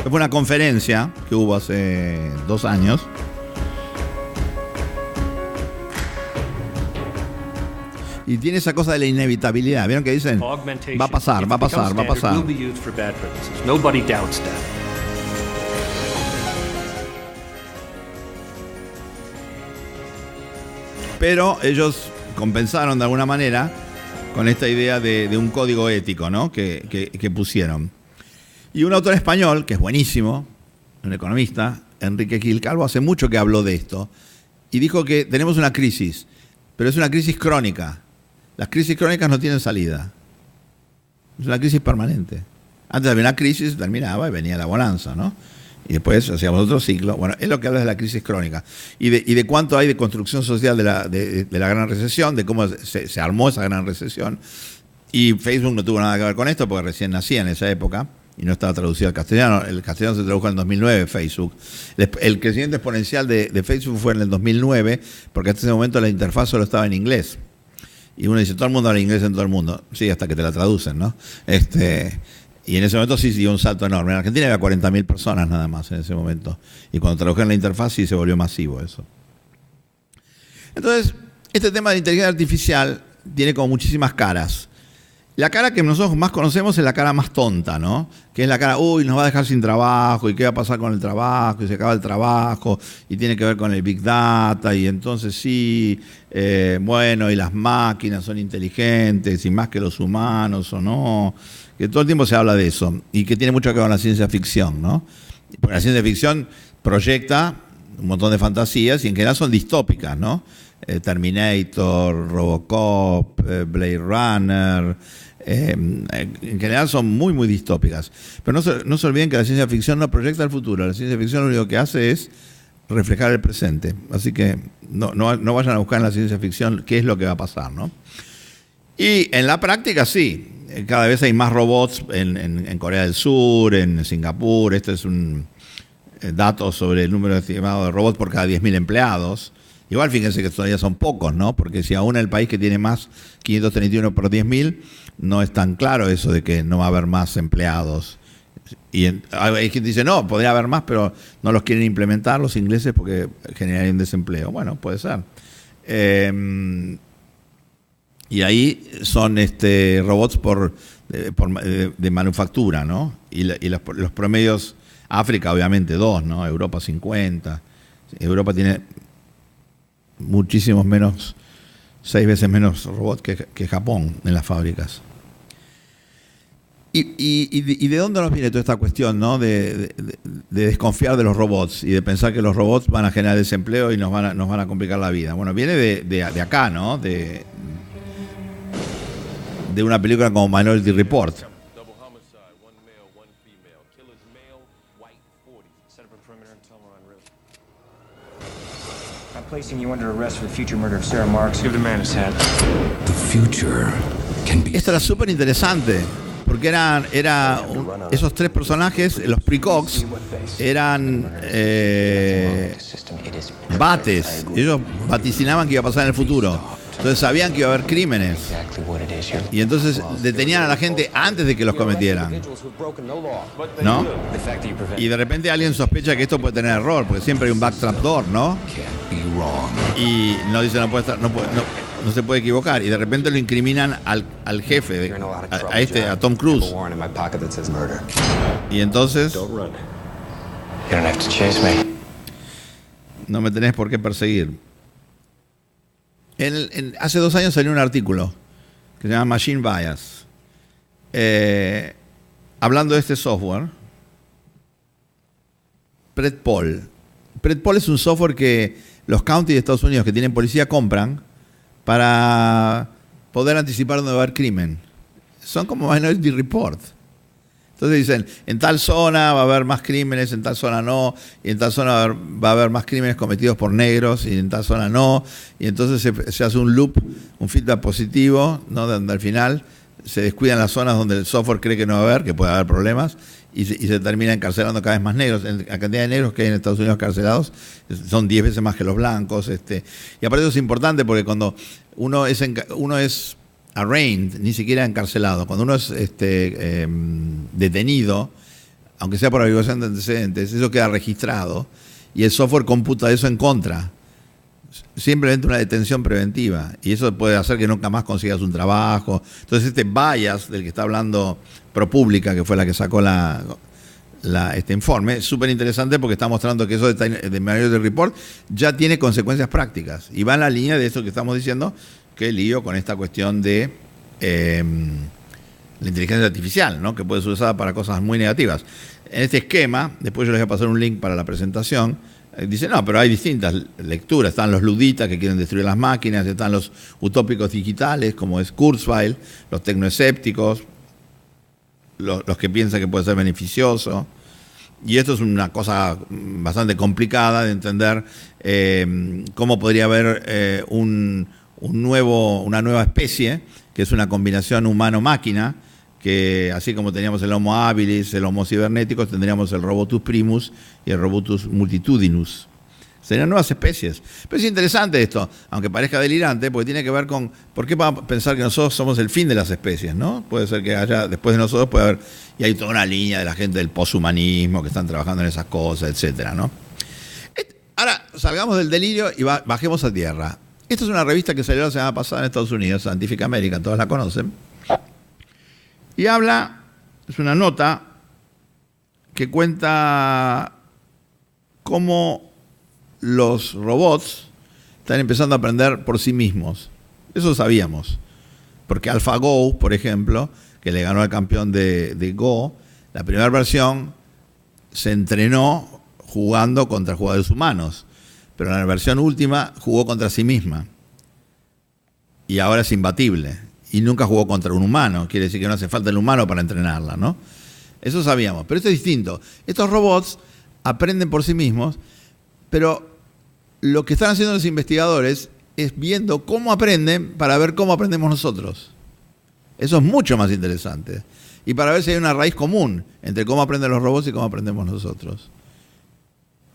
Speaker 1: Fue una conferencia que hubo hace 2 años. Y tiene esa cosa de la inevitabilidad. ¿Vieron que dicen? Va a pasar. Pero ellos compensaron de alguna manera con esta idea de un código ético, ¿no? que pusieron. Y un autor español, que es buenísimo, un economista, Enrique Gil Calvo, hace mucho que habló de esto. Y dijo que tenemos una crisis, pero es una crisis crónica. Las crisis crónicas no tienen salida. Es una crisis permanente. Antes había una crisis, terminaba y venía la bonanza, ¿no? Y después hacíamos otro ciclo. Bueno, es lo que habla de la crisis crónica. Y de cuánto hay de construcción social de la gran recesión, de cómo se armó esa gran recesión. Y Facebook no tuvo nada que ver con esto, porque recién nacía en esa época. Y no estaba traducido al castellano. El castellano se tradujo en 2009, Facebook. El crecimiento exponencial de Facebook fue en el 2009, porque hasta ese momento la interfaz solo estaba en inglés. Y uno dice, todo el mundo habla inglés en todo el mundo. Sí, hasta que te la traducen, ¿no? Y en ese momento sí dio un salto enorme. En Argentina había 40.000 personas nada más en ese momento. Y cuando tradujeron la interfaz sí se volvió masivo eso. Entonces, este tema de inteligencia artificial tiene como muchísimas caras. La cara que nosotros más conocemos es la cara más tonta, ¿no? Que es la cara, uy, nos va a dejar sin trabajo, y qué va a pasar con el trabajo, y se acaba el trabajo, y tiene que ver con el Big Data, y entonces sí, bueno, y las máquinas son inteligentes, y más que los humanos, o no, que todo el tiempo se habla de eso, y que tiene mucho que ver con la ciencia ficción, ¿no? Porque la ciencia ficción proyecta un montón de fantasías, y en general son distópicas, ¿no? Terminator, Robocop, Blade Runner, en general son muy, muy distópicas. Pero no se olviden que la ciencia ficción no proyecta el futuro. La ciencia ficción lo único que hace es reflejar el presente. Así que no vayan a buscar en la ciencia ficción qué es lo que va a pasar, ¿no? Y en la práctica sí. Cada vez hay más robots en Corea del Sur, en Singapur. Este es un dato sobre el número estimado de robots por cada 10.000 empleados. Igual fíjense que todavía son pocos, ¿no? Porque si aún el país que tiene más 531 por 10.000, no es tan claro eso de que no va a haber más empleados. Y hay quien dice, no, podría haber más, pero no los quieren implementar los ingleses porque generarían desempleo. Bueno, puede ser. Y ahí son robots de manufactura, ¿no? Y los promedios, África obviamente 2, ¿no? Europa 50. Europa tiene muchísimos menos, 6 veces menos robots que Japón en las fábricas. ¿Y de dónde nos viene toda esta cuestión, ¿no? de desconfiar de los robots y de pensar que los robots van a generar desempleo y nos van a complicar la vida? Bueno, viene de acá, ¿no? De una película como Minority Report.
Speaker 3: Placing you under arrest for the future murder of Sarah Marks.
Speaker 2: Give the man his hat.
Speaker 4: The future can be.
Speaker 1: Esto era súper interesante, porque esos 3 personajes, los precogs, eran vates. Ellos vaticinaban que iba a pasar en el futuro. Entonces sabían que iba a haber crímenes. Y entonces detenían a la gente antes de que los cometieran, ¿no? Y de repente alguien sospecha que esto puede tener error, porque siempre hay un backtrap door, ¿no? Y no dice, no se puede equivocar. Y de repente lo incriminan al jefe, a Tom Cruise. Y entonces No me tenés por qué perseguir. Hace 2 años salió un artículo que se llama Machine Bias, hablando de este software, Predpol. Predpol es un software que los counties de Estados Unidos que tienen policía compran para poder anticipar dónde va a haber crimen. Son como Minority Report. Entonces dicen, en tal zona va a haber más crímenes, en tal zona no, y en tal zona va a haber más crímenes cometidos por negros, y en tal zona no, y entonces se hace un loop, un feedback positivo, ¿no? Donde al final se descuidan las zonas donde el software cree que no va a haber, que puede haber problemas, y se termina encarcelando cada vez más negros. La cantidad de negros que hay en Estados Unidos encarcelados son 10 veces más que los blancos. Y aparte eso es importante porque cuando uno es arraigned, ni siquiera encarcelado, cuando uno es detenido, aunque sea por averiguación de antecedentes, eso queda registrado y el software computa eso en contra. Simplemente una detención preventiva, y eso puede hacer que nunca más consigas un trabajo. Entonces este bias del que está hablando ProPublica, que fue la que sacó este informe, es súper interesante porque está mostrando que eso de Minority Report ya tiene consecuencias prácticas y va en la línea de eso que estamos diciendo, que lío con esta cuestión de la inteligencia artificial, ¿no? Que puede ser usada para cosas muy negativas. En este esquema, después yo les voy a pasar un link para la presentación, dice, no, pero hay distintas lecturas. Están los luditas que quieren destruir las máquinas, están los utópicos digitales, como es Kurzweil, los tecnoescépticos, los que piensan que puede ser beneficioso. Y esto es una cosa bastante complicada de entender, cómo podría haber una nueva especie, que es una combinación humano-máquina, que así como teníamos el Homo habilis, el Homo cibernéticos, tendríamos el Robotus primus y el Robotus multitudinus. Serían nuevas especies. Pero es interesante esto, aunque parezca delirante, porque tiene que ver con por qué vamos a pensar que nosotros somos el fin de las especies, ¿no? Puede ser que haya, después de nosotros puede haber, y hay toda una línea de la gente del poshumanismo que están trabajando en esas cosas, etcétera, ¿no? Ahora, salgamos del delirio y bajemos a tierra. Esta es una revista que salió la semana pasada en Estados Unidos, Scientific American, todos la conocen. Y habla, es una nota que cuenta cómo los robots están empezando a aprender por sí mismos. Eso sabíamos. Porque AlphaGo, por ejemplo, que le ganó al campeón de Go, la primera versión se entrenó jugando contra jugadores humanos. Pero en la versión última jugó contra sí misma. Y ahora es imbatible. Y nunca jugó contra un humano. Quiere decir que no hace falta el humano para entrenarla, ¿no? Eso sabíamos. Pero esto es distinto. Estos robots aprenden por sí mismos, pero lo que están haciendo los investigadores es viendo cómo aprenden para ver cómo aprendemos nosotros. Eso es mucho más interesante. Y para ver si hay una raíz común entre cómo aprenden los robots y cómo aprendemos nosotros.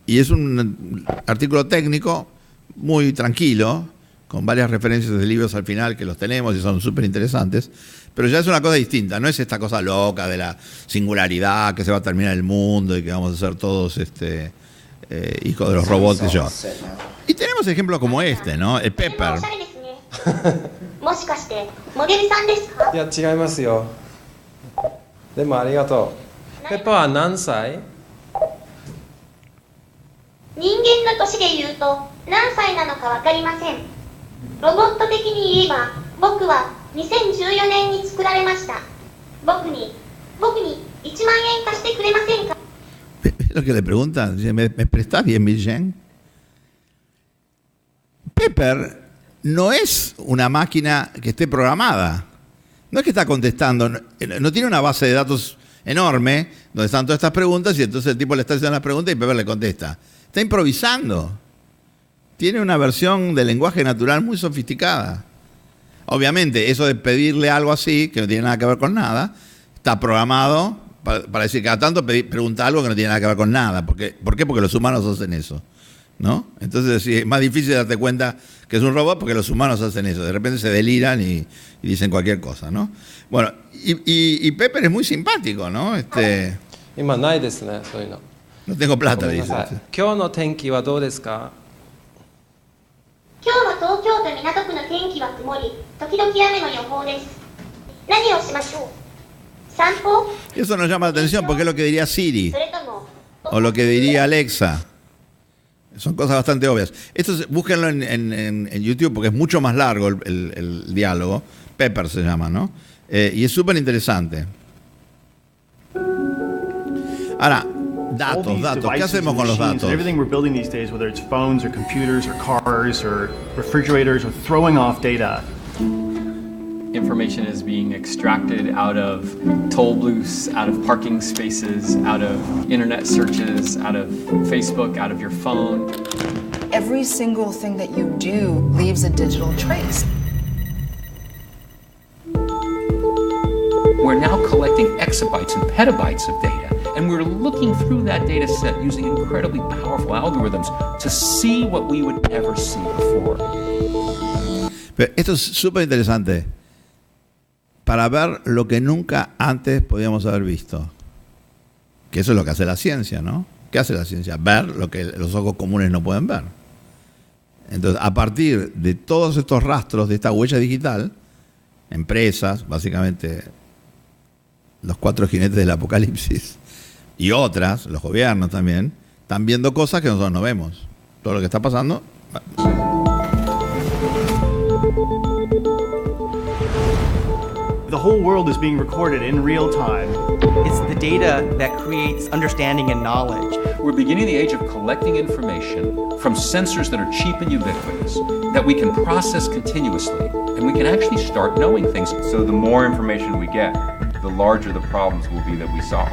Speaker 1: Y es un artículo técnico muy tranquilo, con varias referencias de libros al final que los tenemos y son súper interesantes, pero ya es una cosa distinta, no es esta cosa loca de la singularidad, que se va a terminar el mundo y que vamos a ser todos hijos de los robots y yo. Y tenemos ejemplos como este, ¿no? El Pepper.
Speaker 5: もしかしてモデルさんですか？いや違いますよ。でもありがとう。ペッパーは何歳？人間の年で言うと何歳なのかわかりません。ロボット的に言えば僕は2014年に作られました。僕に1万円貸してくれませんか？
Speaker 1: Lo que le preguntan, ¿me prestás 10.000 yen? Pepper no es una máquina que esté programada. No es que está contestando, no tiene una base de datos enorme donde están todas estas preguntas y entonces el tipo le está haciendo las preguntas y Pepper le contesta. Está improvisando. Tiene una versión de lenguaje natural muy sofisticada. Obviamente, eso de pedirle algo así, que no tiene nada que ver con nada, está programado para decir que cada tanto pregunta algo que no tiene nada que ver con nada. ¿Por qué? Porque los humanos hacen eso, ¿no? Entonces sí, es más difícil darte cuenta que es un robot porque los humanos hacen eso. De repente se deliran y dicen cualquier cosa, ¿no? Bueno, y Pepper es muy simpático, ¿no? No tengo plata, dice.
Speaker 5: 今日の天気はどうですか？今日は東京都港区の天気は曇り、時々雨の予報です。何をしましょう？散歩？
Speaker 1: Eso nos llama la atención porque es lo que diría Siri o lo que diría Alexa. Son cosas bastante obvias. Búsquenlo en YouTube porque es mucho más largo el diálogo. Pepper se llama, ¿no? Y es súper interesante. Ahora, datos. ¿Qué hacemos con los datos?
Speaker 6: Everything we're building these days, whether it's phones or computers or cars or refrigerators or throwing off data.
Speaker 7: Information is being extracted out of toll booths, out of parking spaces, out of internet searches, out of Facebook, out of your phone.
Speaker 8: Every single thing that you do leaves a digital trace.
Speaker 4: We're now collecting exabytes and petabytes of data, and we're looking through that data set using incredibly powerful algorithms to see what we would never see before.
Speaker 1: Pero esto es súper interesante. Para ver lo que nunca antes podíamos haber visto. Que eso es lo que hace la ciencia, ¿no? ¿Qué hace la ciencia? Ver lo que los ojos comunes no pueden ver. Entonces, a partir de todos estos rastros de esta huella digital, empresas, básicamente los 4 jinetes del apocalipsis, y otras, los gobiernos también, están viendo cosas que nosotros no vemos. Todo lo que está pasando.
Speaker 6: The whole world is being recorded in real time.
Speaker 9: It's the data that creates understanding and knowledge.
Speaker 4: We're beginning the age of collecting information from sensors that are cheap and ubiquitous, that we can process continuously, and we can actually start knowing things.
Speaker 3: So the more information we get, the larger the problems will be that we solve.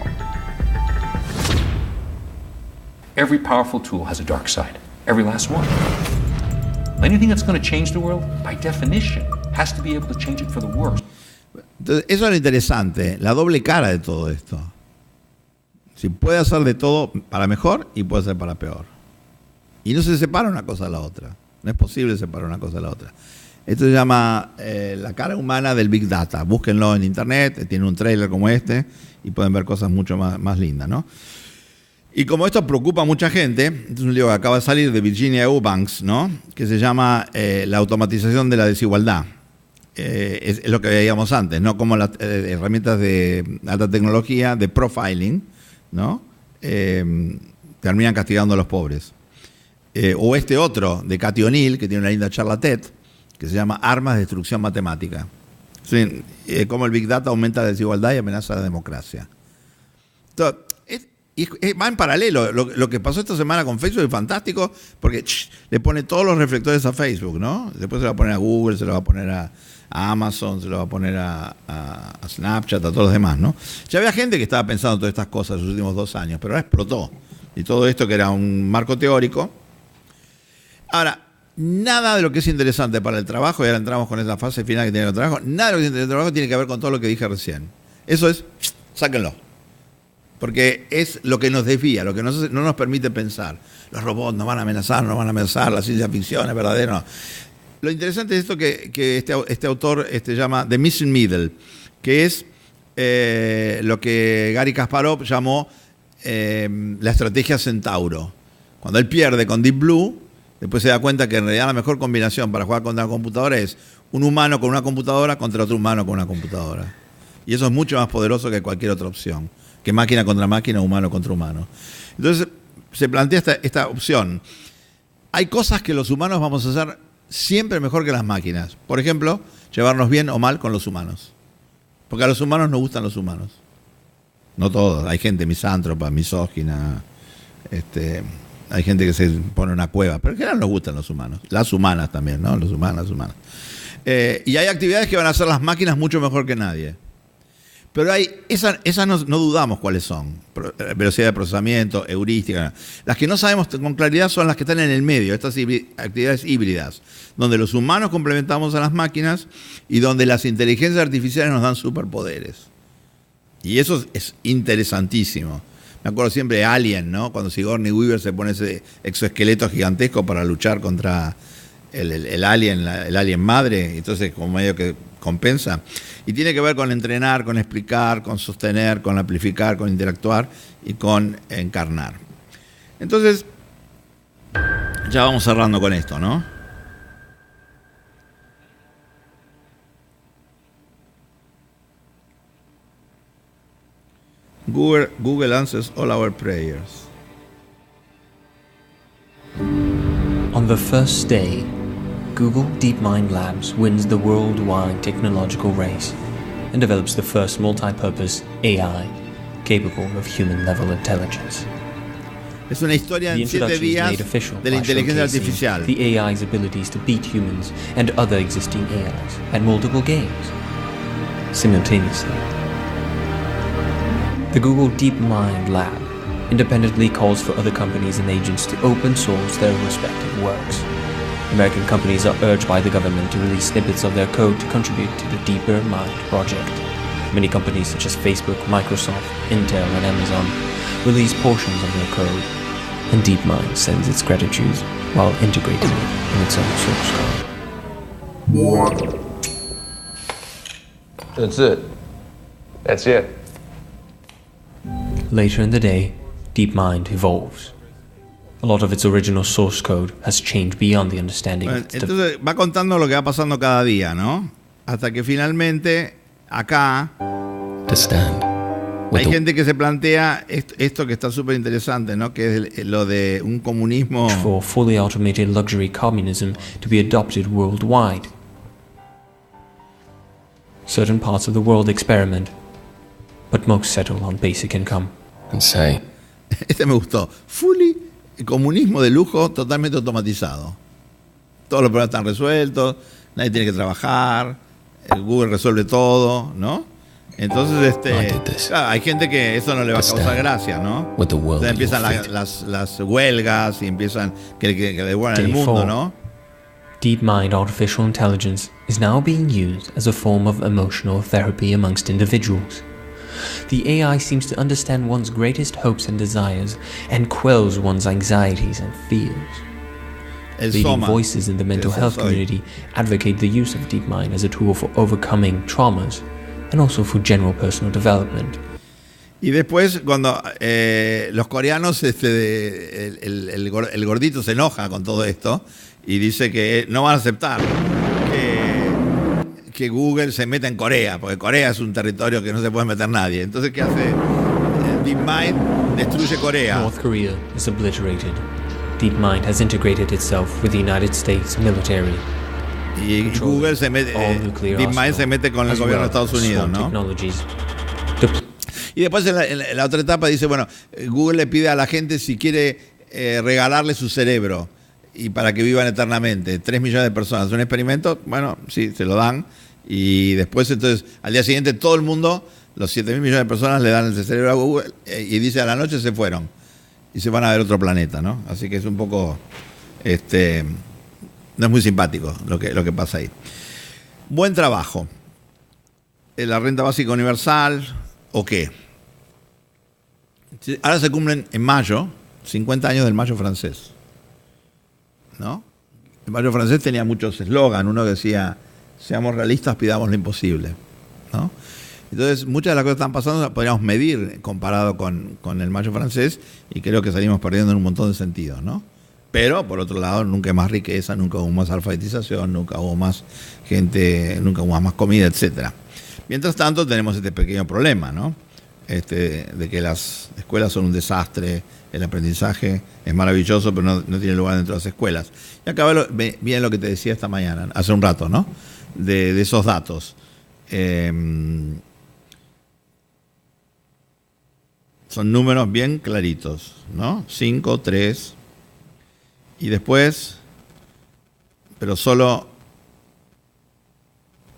Speaker 4: Every powerful tool has a dark side, every last one. Anything that's going to change the world, by definition, has to be able to change it for the worse.
Speaker 1: Entonces, eso es lo interesante, la doble cara de todo esto. Si puede hacer de todo para mejor y puede ser para peor. Y no se separa una cosa de la otra. No es posible separar una cosa de la otra. Esto se llama la cara humana del Big Data. Búsquenlo en internet, tiene un trailer como este y pueden ver cosas mucho más lindas, ¿no? Y como esto preocupa a mucha gente, este es un libro que acaba de salir de Virginia Eubanks, ¿no? Que se llama La automatización de la desigualdad. Es lo que veíamos antes, ¿no? Como las herramientas de alta tecnología, de profiling, ¿no? Terminan castigando a los pobres. O este otro, de Cathy O'Neill, que tiene una linda charla TED, que se llama Armas de Destrucción Matemática. Sí, cómo el Big Data aumenta la desigualdad y amenaza la democracia. Entonces, va en paralelo. Lo que pasó esta semana con Facebook es fantástico, porque le pone todos los reflectores a Facebook, ¿no? Después se lo va a poner a Google, se lo va a poner a Amazon, se lo va a poner a Snapchat, a todos los demás, ¿no? Ya había gente que estaba pensando todas estas cosas en los últimos 2 años, pero ahora explotó. Y todo esto que era un marco teórico. Ahora, nada de lo que es interesante para el trabajo, y ahora entramos con esa fase final que tiene el trabajo, nada de lo que es interesante para el trabajo tiene que ver con todo lo que dije recién. Eso es, sáquenlo. Porque es lo que nos desvía, lo que no nos permite pensar. Los robots nos van a amenazar, la ciencia ficción es verdadero. Lo interesante es esto que este autor llama The Missing Middle, que es lo que Gary Kasparov llamó la estrategia Centauro. Cuando él pierde con Deep Blue, después se da cuenta que en realidad la mejor combinación para jugar contra la computadora es un humano con una computadora contra otro humano con una computadora. Y eso es mucho más poderoso que cualquier otra opción, que máquina contra máquina, humano contra humano. Entonces se plantea esta opción. Hay cosas que los humanos vamos a hacer siempre mejor que las máquinas. Por ejemplo, llevarnos bien o mal con los humanos. Porque a los humanos nos gustan los humanos. No todos. Hay gente misántropa, misógina. Hay gente que se pone una cueva. Pero en general nos gustan los humanos. Las humanas también, ¿no? Los humanos, las humanas. Y hay actividades que van a hacer las máquinas mucho mejor que nadie. Pero esas no dudamos cuáles son. Velocidad de procesamiento, heurística. Las que no sabemos con claridad son las que están en el medio, estas actividades híbridas, donde los humanos complementamos a las máquinas y donde las inteligencias artificiales nos dan superpoderes. Y eso es interesantísimo. Me acuerdo siempre de Alien, ¿no? Cuando Sigourney Weaver se pone ese exoesqueleto gigantesco para luchar contra el alien madre, entonces como medio que compensa. Y tiene que ver con entrenar, con explicar, con sostener, con amplificar, con interactuar y con encarnar. Entonces, ya vamos cerrando con esto, ¿no? Google answers all our prayers.
Speaker 10: On the first day, Google DeepMind Labs wins the worldwide technological race and develops the first multi-purpose AI capable of human-level intelligence.
Speaker 1: Es una historia en 7 días de la inteligencia artificial.
Speaker 10: The AI's abilities to beat humans and other existing AIs at multiple games simultaneously. The Google DeepMind Lab independently calls for other companies and agents to open source their respective works. American companies are urged by the government to release snippets of their code to contribute to the DeepMind project. Many companies such as Facebook, Microsoft, Intel, and Amazon release portions of their code, and DeepMind sends its gratitude while integrating it in its own source code.
Speaker 11: That's it. That's it.
Speaker 10: Later in the day, DeepMind evolves. A lot of its original source code has changed beyond the understanding.
Speaker 1: Entonces va contando lo que va pasando cada día, ¿no? Hasta que finalmente acá hay gente que se plantea esto que está súper interesante, ¿no? Que es lo de un comunismo
Speaker 10: for fully automated luxury communism to be adopted worldwide. Certain parts of the world experiment, but most settle on basic income.
Speaker 11: And say,
Speaker 1: este me gustó. Fully comunismo de lujo totalmente automatizado. Todos los problemas están resueltos, nadie tiene que trabajar, Google resuelve todo, ¿no? Entonces, claro, hay gente que eso no le va a causar gracia, ¿no? Entonces empiezan las huelgas y empiezan que devuelvan el mundo, ¿no?
Speaker 10: DeepMind artificial intelligence is now being used as a form of emotional therapy amongst individuals. The AI seems to understand one's greatest hopes and desires and quells one's anxieties and fears. Leading voices in the mental health community advocate the use of DeepMind as a tool for overcoming traumas and also for general personal development.
Speaker 1: Y después, cuando los coreanos, el gordito se enoja con todo esto y dice que no van a aceptar que Google se meta en Corea, porque Corea es un territorio que no se puede meter nadie. Entonces, ¿qué hace? DeepMind destruye Corea.
Speaker 10: North Korea is obliterated. DeepMind has integrated itself with the United States military.
Speaker 1: Y Google se mete, DeepMind se mete con el gobierno de Estados Unidos, ¿no? Y después en la otra etapa dice, bueno, Google le pide a la gente si quiere regalarle su cerebro y para que vivan eternamente. 3 millones de personas. Un experimento, bueno, sí, se lo dan. Y después, entonces, al día siguiente todo el mundo, los 7.000 millones de personas le dan el cerebro a Google y dice a la noche se fueron. Y se van a ver otro planeta, ¿no? Así que es un poco, no es muy simpático lo que pasa ahí. Buen trabajo. La renta básica universal, ¿o qué? Ahora se cumplen en mayo 50 años del Mayo francés, ¿no? El Mayo francés tenía muchos eslogan. Uno decía, seamos realistas, pidamos lo imposible, ¿no? Entonces, muchas de las cosas que están pasando las podríamos medir comparado con el Mayo francés y creo que salimos perdiendo en un montón de sentidos, ¿no? Pero, por otro lado, nunca hay más riqueza, nunca hubo más alfabetización, nunca hubo más gente, nunca hubo más comida, etcétera. Mientras tanto, tenemos este pequeño problema, ¿no? De que las escuelas son un desastre, el aprendizaje es maravilloso, pero no tiene lugar dentro de las escuelas. Y acá viene lo que te decía esta mañana, hace un rato, ¿no? De esos datos. Son números bien claritos, ¿no? 5, 3, y después, pero solo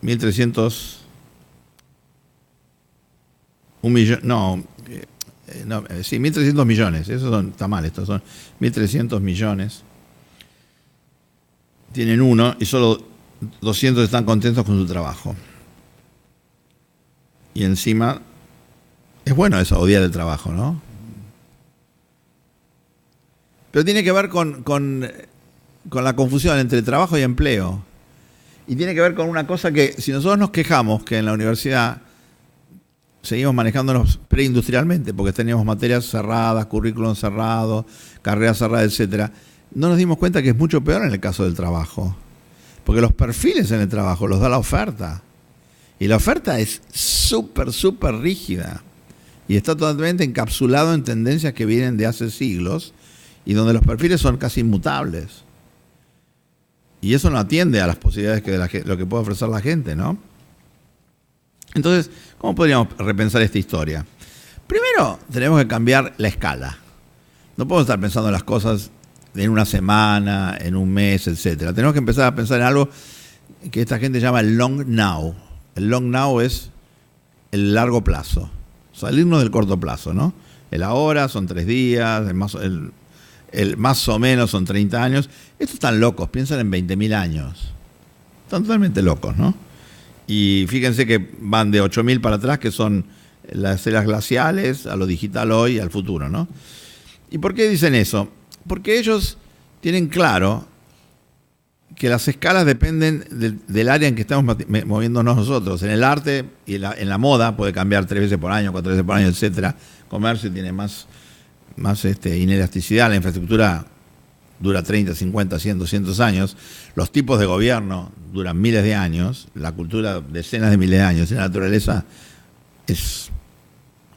Speaker 1: 1.300, 1.300 millones, eso está mal, estos son 1.300 millones. Tienen uno y solo 200 están contentos con su trabajo. Y encima, es bueno eso, odiar el trabajo, ¿no? Pero tiene que ver con la confusión entre trabajo y empleo. Y tiene que ver con una cosa que, si nosotros nos quejamos que en la universidad seguimos manejándonos preindustrialmente, porque teníamos materias cerradas, currículum cerrado, carreras cerradas, etcétera, no nos dimos cuenta que es mucho peor en el caso del trabajo. Porque los perfiles en el trabajo los da la oferta. Y la oferta es súper rígida. Y está totalmente encapsulado en tendencias que vienen de hace siglos y donde los perfiles son casi inmutables. Y eso no atiende a las posibilidades lo que puede ofrecer la gente, ¿no? Entonces, ¿cómo podríamos repensar esta historia? Primero, tenemos que cambiar la escala. No podemos estar pensando en las cosas en una semana, en un mes, etcétera. Tenemos que empezar a pensar en algo que esta gente llama el long now. El long now es el largo plazo. Salirnos del corto plazo, ¿no? El ahora son 3 días, el más o menos son 30 años. Estos están locos, piensan en 20.000 años. Están totalmente locos, ¿no? Y fíjense que van de 8.000 para atrás, que son las eras glaciales, a lo digital hoy, al futuro, ¿no? ¿Y por qué dicen eso? Porque ellos tienen claro que las escalas dependen del área en que estamos moviéndonos nosotros. En el arte y en la moda puede cambiar 3 veces por año, 4 veces por año, etcétera. Comercio tiene más inelasticidad. La infraestructura dura 30, 50, 100, 200 años. Los tipos de gobierno duran miles de años. La cultura decenas de miles de años. Y la naturaleza es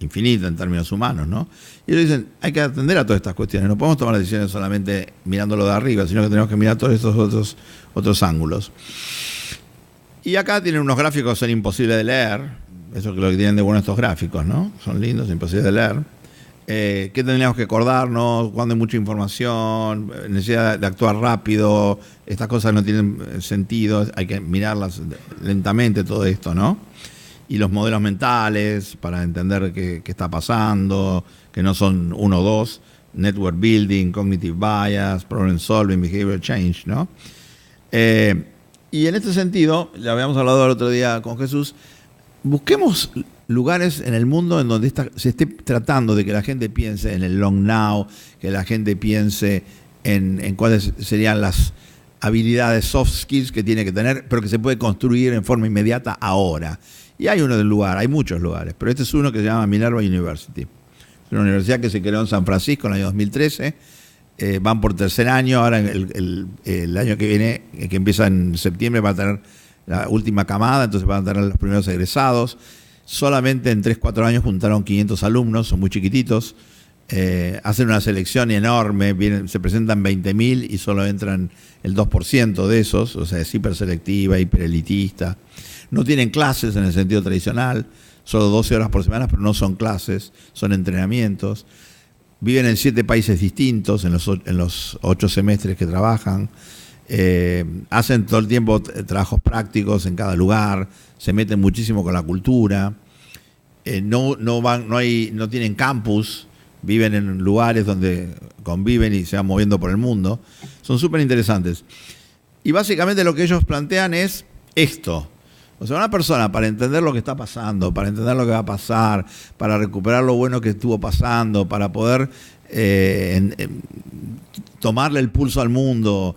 Speaker 1: infinita en términos humanos, ¿no? Y ellos dicen, hay que atender a todas estas cuestiones. No podemos tomar decisiones solamente mirándolo de arriba, sino que tenemos que mirar todos estos otros ángulos. Y acá tienen unos gráficos que son imposibles de leer. Eso es lo que tienen de bueno estos gráficos, ¿no? Son lindos, imposibles de leer. ¿Qué tendríamos que acordarnos? Cuando hay mucha información, necesidad de actuar rápido, estas cosas no tienen sentido, hay que mirarlas lentamente, todo esto, ¿no? Y los modelos mentales para entender qué está pasando, que no son 1 o 2, network building, cognitive bias, problem solving, behavior change, ¿no? Y en este sentido, ya habíamos hablado el otro día con Jesús, busquemos lugares en el mundo en donde se esté tratando de que la gente piense en el long now, que la gente piense en cuáles serían las habilidades soft skills que tiene que tener, pero que se puede construir en forma inmediata ahora. Y hay uno del lugar, hay muchos lugares, pero este es uno que se llama Minerva University. Es una universidad que se creó en San Francisco en el año 2013. Van por 3er año, ahora el año que viene, que empieza en septiembre, va a tener la última camada, entonces van a tener los primeros egresados. Solamente en 3-4 años juntaron 500 alumnos, son muy chiquititos. Hacen una selección enorme, se presentan 20.000 y solo entran el 2% de esos, o sea, es hiperselectiva, hiperelitista. No tienen clases en el sentido tradicional, solo 12 horas por semana, pero no son clases, son entrenamientos. Viven en 7 países distintos en los 8 semestres que trabajan. Hacen todo el tiempo trabajos prácticos en cada lugar, se meten muchísimo con la cultura. No tienen campus, viven en lugares donde conviven y se van moviendo por el mundo. Son súper interesantes. Y básicamente lo que ellos plantean es esto. O sea, una persona para entender lo que está pasando, para entender lo que va a pasar, para recuperar lo bueno que estuvo pasando, para poder tomarle el pulso al mundo,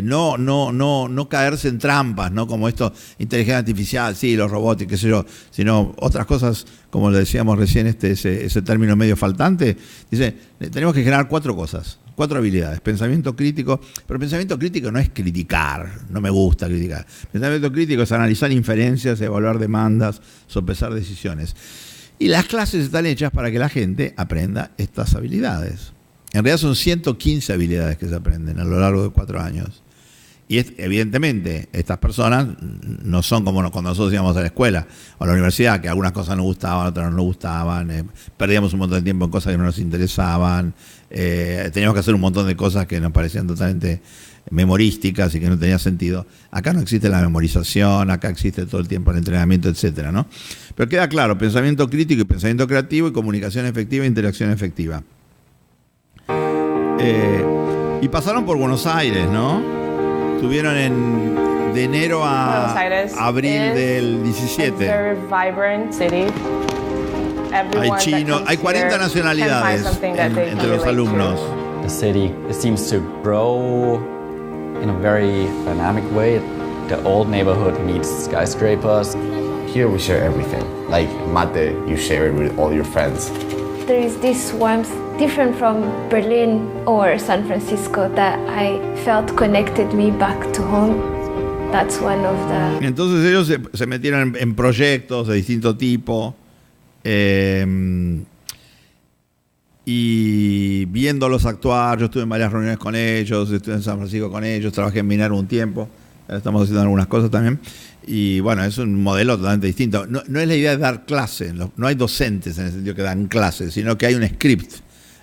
Speaker 1: no caerse en trampas, ¿no? Como esto, inteligencia artificial, sí, los robots, qué sé yo, sino otras cosas, como le decíamos recién, ese término medio faltante. Dice, tenemos que generar 4 cosas. 4 habilidades. Pensamiento crítico, pero pensamiento crítico no es criticar, no me gusta criticar. Pensamiento crítico es analizar inferencias, evaluar demandas, sopesar decisiones. Y las clases están hechas para que la gente aprenda estas habilidades. En realidad son 115 habilidades que se aprenden a lo largo de 4 años. Y evidentemente estas personas no son como cuando nosotros íbamos a la escuela o a la universidad, que algunas cosas nos gustaban, otras no nos gustaban, perdíamos un montón de tiempo en cosas que no nos interesaban, teníamos que hacer un montón de cosas que nos parecían totalmente memorísticas y que no tenía sentido. Acá no existe la memorización, acá existe todo el tiempo el entrenamiento, etcétera, ¿no? Pero queda claro, pensamiento crítico y pensamiento creativo y comunicación efectiva e interacción efectiva. Y pasaron por Buenos Aires, ¿no? Estuvieron de enero a abril del 17. Hay chinos, hay 40 nacionalidades entre los alumnos.
Speaker 12: The city, it seems to grow in a very dynamic way. The old neighborhood meets skyscrapers.
Speaker 11: Here we share everything. Like mate, you share it with all your friends.
Speaker 13: There is this warmth different from Berlin or San Francisco that I felt connected me back to home. That's one of the...
Speaker 1: Entonces ellos se metieron en proyectos de distinto tipo. y viéndolos actuar, yo estuve en varias reuniones con ellos, estuve en San Francisco con ellos, trabajé en Minero un tiempo, ahora estamos haciendo algunas cosas también, y bueno, es un modelo totalmente distinto. No es la idea de dar clase, no hay docentes en el sentido que dan clases, sino que hay un script,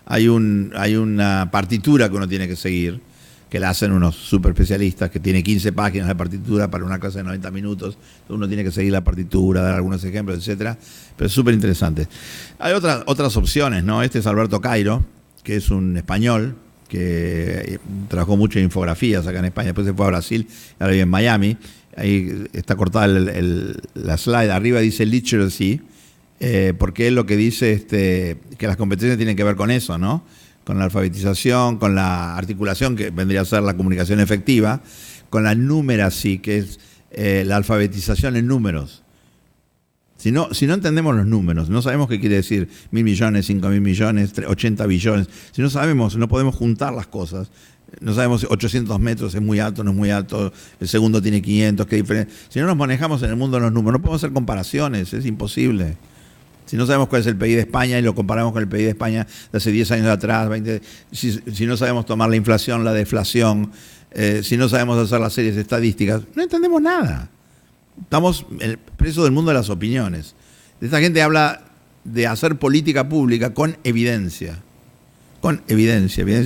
Speaker 1: hay una partitura que uno tiene que seguir, que la hacen unos super especialistas, que tiene 15 páginas de partitura para una clase de 90 minutos. Entonces uno tiene que seguir la partitura, dar algunos ejemplos, etcétera. Pero es súper interesante. Hay otras opciones, ¿no? Este es Alberto Cairo, que es un español que trabajó mucho en infografías acá en España, después se fue a Brasil, ahora vive en Miami. Ahí está cortada la slide, arriba dice literacy, porque él lo que dice que las competencias tienen que ver con eso, ¿no? Con la alfabetización, con la articulación, que vendría a ser la comunicación efectiva, con la numeracy, que es la alfabetización en números. Si no entendemos los números, no sabemos qué quiere decir 1.000 millones, 5.000 millones, 80 billones, si no sabemos, no podemos juntar las cosas, no sabemos si 800 metros es muy alto, no es muy alto, el segundo tiene 500, qué diferencia. Si no nos manejamos en el mundo de los números, no podemos hacer comparaciones, es imposible. Si no sabemos cuál es el PIB de España y lo comparamos con el PIB de España de hace 10 años atrás, 20, si no sabemos tomar la inflación, la deflación, si no sabemos hacer las series estadísticas, no entendemos nada. Estamos presos del mundo de las opiniones. Esta gente habla de hacer política pública con evidencia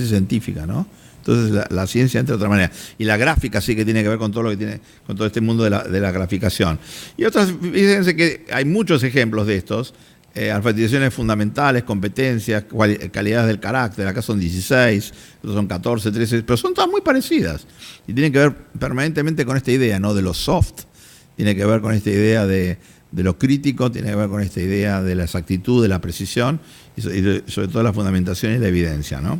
Speaker 1: científica, ¿no? Entonces la ciencia entra de otra manera. Y la gráfica sí que tiene que ver con todo lo que tiene, con todo este mundo de la graficación. Y otras, fíjense que hay muchos ejemplos de estos. Alfabetizaciones fundamentales, competencias, calidades del carácter, acá son 16, otros son 14, 13, pero son todas muy parecidas. Y tienen que ver permanentemente con esta idea, ¿no? De lo soft, tiene que ver con esta idea de lo crítico, tiene que ver con esta idea de la exactitud, de la precisión, y sobre todo la fundamentación y la evidencia, ¿no?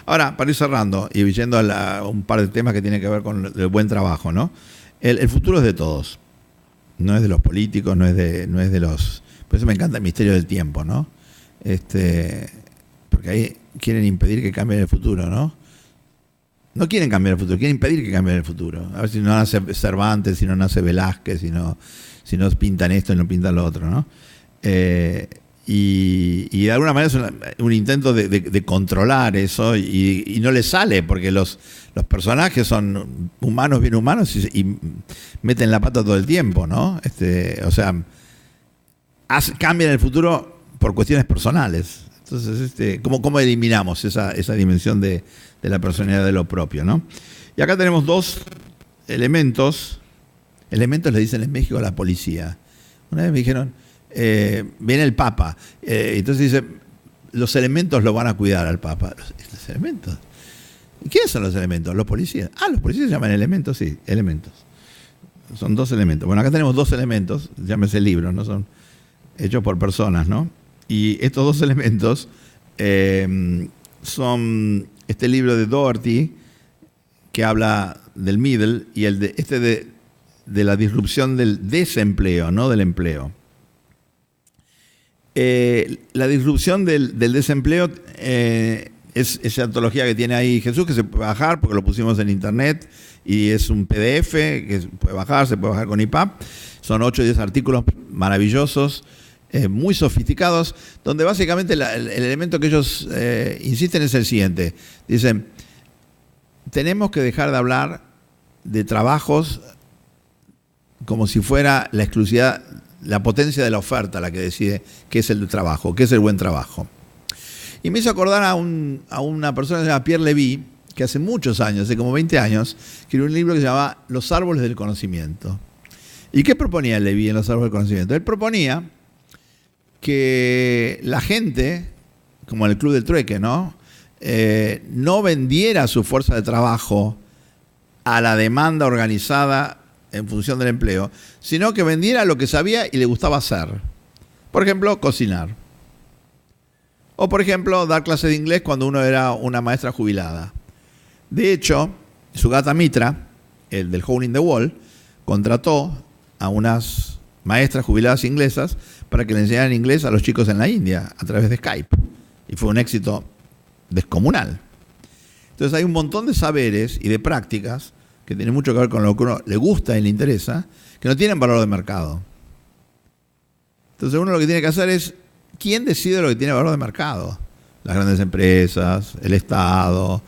Speaker 1: Ahora, para ir cerrando y yendo a un par de temas que tienen que ver con el buen trabajo, ¿no? El futuro es de todos, no es de los políticos, no es de los... Por eso me encanta el misterio del tiempo, ¿no? Porque ahí quieren impedir que cambie el futuro, ¿no? No quieren cambiar el futuro, quieren impedir que cambie el futuro. A ver si no nace Cervantes, si no nace Velázquez, si no pintan esto y no pintan lo otro, ¿no? Y de alguna manera es un intento de controlar eso y no les sale, porque los personajes son humanos, bien humanos, y meten la pata todo el tiempo, ¿no? O sea, cambian el futuro por cuestiones personales. Entonces, ¿cómo eliminamos esa dimensión de la personalidad de lo propio, ¿no? Y acá tenemos dos elementos. Elementos le dicen en México a la policía. Una vez me dijeron, viene el Papa. Entonces dice, los elementos lo van a cuidar al Papa. ¿Los elementos? ¿Y quiénes son los elementos? Los policías. Los policías se llaman elementos, sí, elementos. Son dos elementos. Bueno, acá tenemos dos elementos, llámese libros, ¿no? Son hechos por personas, ¿no? Y estos dos elementos son este libro de Doherty, que habla del middle, y de la disrupción del desempleo, no del empleo. La disrupción del desempleo es esa antología que tiene ahí Jesús, que se puede bajar porque lo pusimos en internet, y es un PDF que se puede bajar con EPUB. Son 8 o 10 artículos maravillosos, muy sofisticados, donde básicamente el elemento que ellos insisten es el siguiente. Dicen, tenemos que dejar de hablar de trabajos como si fuera la exclusividad, la potencia de la oferta la que decide qué es el trabajo, qué es el buen trabajo. Y me hizo acordar a una persona que se llama Pierre Levy, que hace muchos años, hace como 20 años, escribió un libro que se llamaba Los árboles del conocimiento. ¿Y qué proponía Levy en Los árboles del conocimiento? Él proponía que la gente, como en el Club del Trueque, ¿no? No vendiera su fuerza de trabajo a la demanda organizada en función del empleo, sino que vendiera lo que sabía y le gustaba hacer. Por ejemplo, cocinar. O, por ejemplo, dar clases de inglés cuando uno era una maestra jubilada. De hecho, Sugata Mitra, el del Hole in the Wall, contrató a unas maestras jubiladas inglesas para que le enseñaran inglés a los chicos en la India a través de Skype. Y fue un éxito descomunal. Entonces hay un montón de saberes y de prácticas que tienen mucho que ver con lo que uno le gusta y le interesa, que no tienen valor de mercado. Entonces uno lo que tiene que hacer es, ¿quién decide lo que tiene valor de mercado? las grandes empresas, el Estado,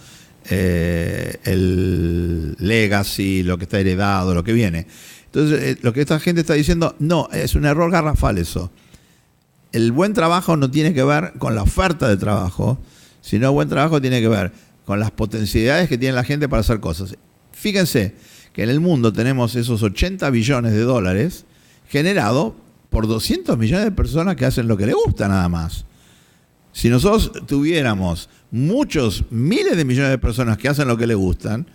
Speaker 1: el legacy, lo que está heredado, lo que viene. Entonces, lo que esta gente está diciendo, no, es un error garrafal eso. El buen trabajo no tiene que ver con la oferta de trabajo, sino el buen trabajo tiene que ver con las potencialidades que tiene la gente para hacer cosas. Fíjense que en el mundo tenemos esos 80 billones de dólares generados por 200 millones de personas que hacen lo que les gusta nada más. Si nosotros tuviéramos muchos, miles de millones de personas que hacen lo que les gustan,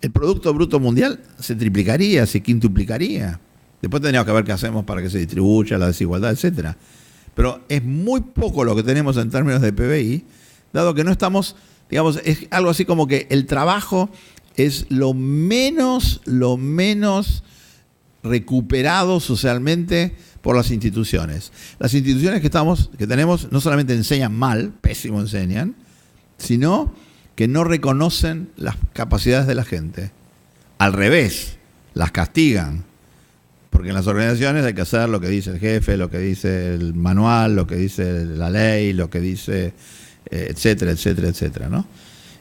Speaker 1: el Producto Bruto Mundial se triplicaría, se quintuplicaría. Después tendríamos que ver qué hacemos para que se distribuya la desigualdad, etcétera. Pero es muy poco lo que tenemos en términos de PBI, dado que no estamos, digamos, es algo así como que el trabajo es lo menos recuperado socialmente por las instituciones. Las instituciones que tenemos no solamente enseñan mal, pésimo enseñan, sino que no reconocen las capacidades de la gente. Al revés, las castigan. Porque en las organizaciones hay que hacer lo que dice el jefe, lo que dice el manual, lo que dice la ley, lo que dice, etcétera, etcétera, etcétera, ¿no?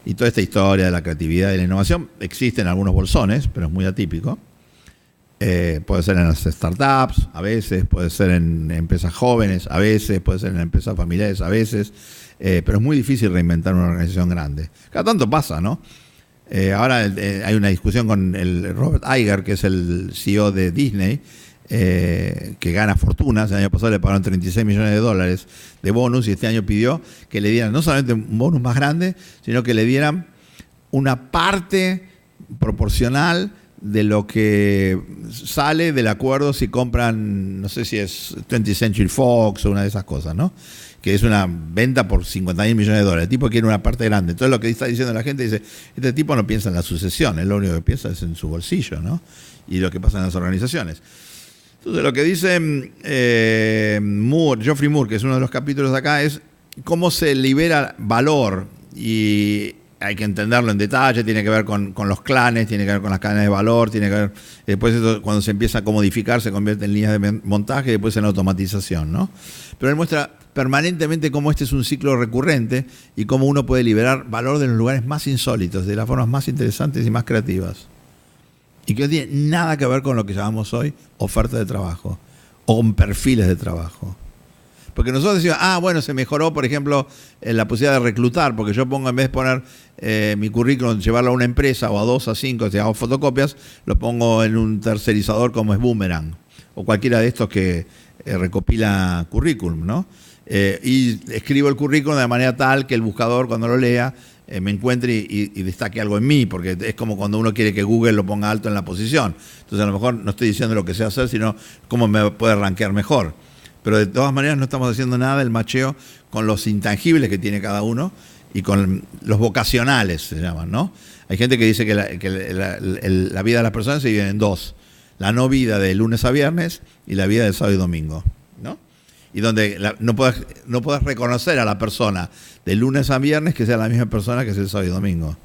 Speaker 1: Y toda esta historia de la creatividad y la innovación existe en algunos bolsones, pero es muy atípico. Puede ser en las startups, a veces, puede ser en empresas jóvenes, a veces, puede ser en empresas familiares, a veces, pero es muy difícil reinventar una organización grande. Cada tanto pasa, ¿no? Ahora hay una discusión con el Robert Iger, que es el CEO de Disney, que gana fortunas. El año pasado le pagaron $36 millones de bonus y este año pidió que le dieran no solamente un bonus más grande, sino que le dieran una parte proporcional de lo que sale del acuerdo si compran, no sé si es 20th Century Fox o una de esas cosas, ¿no? Que es una venta por $50.000 millones. El tipo quiere una parte grande. Entonces lo que está diciendo la gente dice, este tipo no piensa en la sucesión, él lo único que piensa es en su bolsillo, ¿no? Y lo que pasa en las organizaciones. Entonces lo que dice Geoffrey Moore, que es uno de los capítulos de acá, es cómo se libera valor, y hay que entenderlo en detalle, tiene que ver con los clanes, tiene que ver con las cadenas de valor, tiene que ver, después esto, cuando se empieza a comodificar se convierte en líneas de montaje y después en automatización, ¿no? Pero él muestra permanentemente cómo este es un ciclo recurrente y cómo uno puede liberar valor de los lugares más insólitos, de las formas más interesantes y más creativas. Y que no tiene nada que ver con lo que llamamos hoy oferta de trabajo o con perfiles de trabajo. Porque nosotros decimos, bueno, se mejoró, por ejemplo, la posibilidad de reclutar, porque yo pongo, en vez de poner mi currículum, llevarlo a una empresa o a 2, a 5, si hago fotocopias, lo pongo en un tercerizador como es Boomerang, o cualquiera de estos que recopila currículum, ¿no? Y escribo el currículum de manera tal que el buscador, cuando lo lea, me encuentre y destaque algo en mí, porque es como cuando uno quiere que Google lo ponga alto en la posición. Entonces, a lo mejor no estoy diciendo lo que sé hacer, sino cómo me puede rankear mejor. Pero de todas maneras no estamos haciendo nada del macheo con los intangibles que tiene cada uno y con los vocacionales, se llaman, ¿no? Hay gente que dice que la vida de las personas se divide en dos: la no vida de lunes a viernes y la vida de sábado y domingo, ¿no? Y donde no puedes reconocer a la persona de lunes a viernes que sea la misma persona que es el sábado y domingo.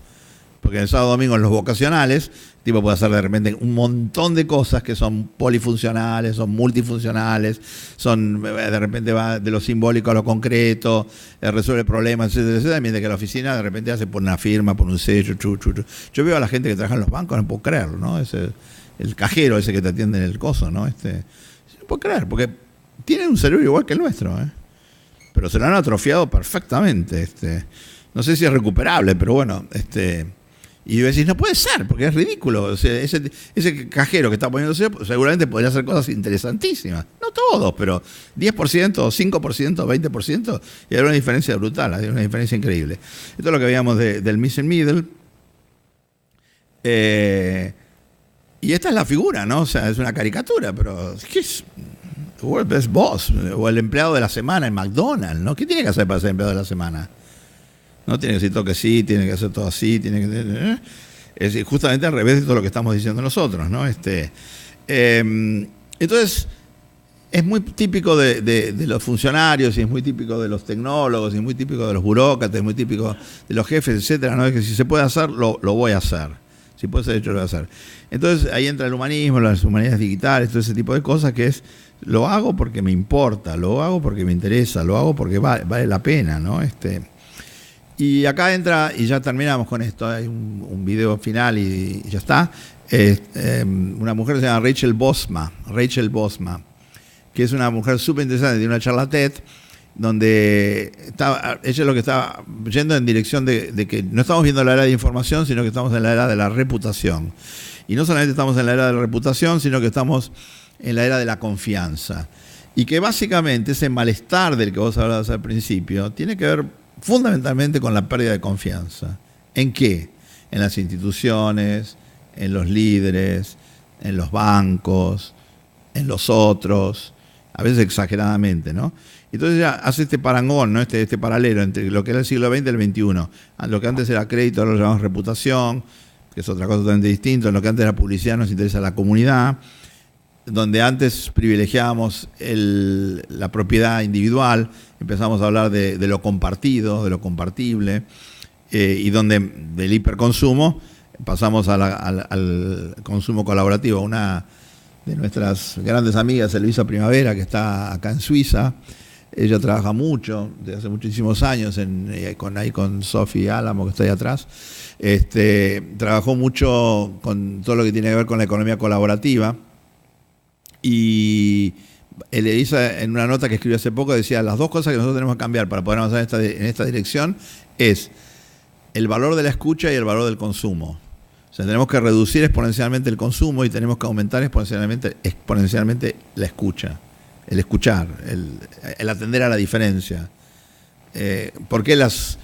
Speaker 1: Porque el sábado y domingo en los vocacionales, el tipo puede hacer de repente un montón de cosas que son polifuncionales, son multifuncionales, son, de repente va de lo simbólico a lo concreto, resuelve problemas, etcétera, etcétera, mientras que la oficina de repente hace por una firma, por un sello, Yo veo a la gente que trabaja en los bancos, no puedo creerlo, ¿no? El cajero ese que te atiende en el coso, ¿no? No puedo creer, porque tienen un cerebro igual que el nuestro, pero se lo han atrofiado perfectamente. No sé si es recuperable, pero bueno, y decís, no puede ser, porque es ridículo. O sea, ese cajero que está poniéndose seguramente podría hacer cosas interesantísimas. No todos, pero 10%, 5%, 20%, y hay una diferencia brutal, hay una diferencia increíble. Esto es lo que veíamos del Missing Middle. Y esta es la figura, ¿no? O sea, es una caricatura, pero ¿qué es? World Best Boss, o el empleado de la semana en McDonald's, ¿no? ¿Qué tiene que hacer para ser empleado de la semana? No tiene que decir todo que sí, tiene que hacer todo así, tiene que... Es justamente al revés de todo lo que estamos diciendo nosotros, ¿no? Entonces, es muy típico de los funcionarios, y es muy típico de los tecnólogos, y es muy típico de los burócratas, es muy típico de los jefes, etcétera, ¿no? Es que si se puede hacer, lo voy a hacer. Si puede ser hecho, lo voy a hacer. Entonces, ahí entra el humanismo, las humanidades digitales, todo ese tipo de cosas que es, lo hago porque me importa, lo hago porque me interesa, lo hago porque vale la pena, ¿no? Y acá entra, y ya terminamos con esto, hay un video final y ya está. Una mujer que se llama Rachel Bosma, que es una mujer súper interesante, tiene una charla TED, donde ella es lo que está yendo en dirección de que no estamos viendo la era de información, sino que estamos en la era de la reputación. Y no solamente estamos en la era de la reputación, sino que estamos en la era de la confianza. Y que básicamente ese malestar del que vos hablabas al principio tiene que ver fundamentalmente con la pérdida de confianza. ¿En qué? En las instituciones, en los líderes, en los bancos, en los otros, a veces exageradamente, ¿no? Entonces ya hace este parangón, ¿no? Este paralelo entre lo que era el siglo XX y el XXI. Lo que antes era crédito, ahora lo llamamos reputación, que es otra cosa totalmente distinta. En lo que antes era publicidad nos interesa la comunidad, donde antes privilegiábamos la propiedad individual, empezamos a hablar de lo compartido, de lo compartible, y donde del hiperconsumo pasamos al consumo colaborativo. Una de nuestras grandes amigas, Elvisa Primavera, que está acá en Suiza, ella trabaja mucho, desde hace muchísimos años, con Sofi Álamo, que está ahí atrás, trabajó mucho con todo lo que tiene que ver con la economía colaborativa. Y Elisa, en una nota que escribió hace poco, decía: las dos cosas que nosotros tenemos que cambiar para poder avanzar en esta dirección es el valor de la escucha y el valor del consumo. O sea, tenemos que reducir exponencialmente el consumo y tenemos que aumentar exponencialmente la escucha, el escuchar, el atender a la diferencia. ¿Por qué las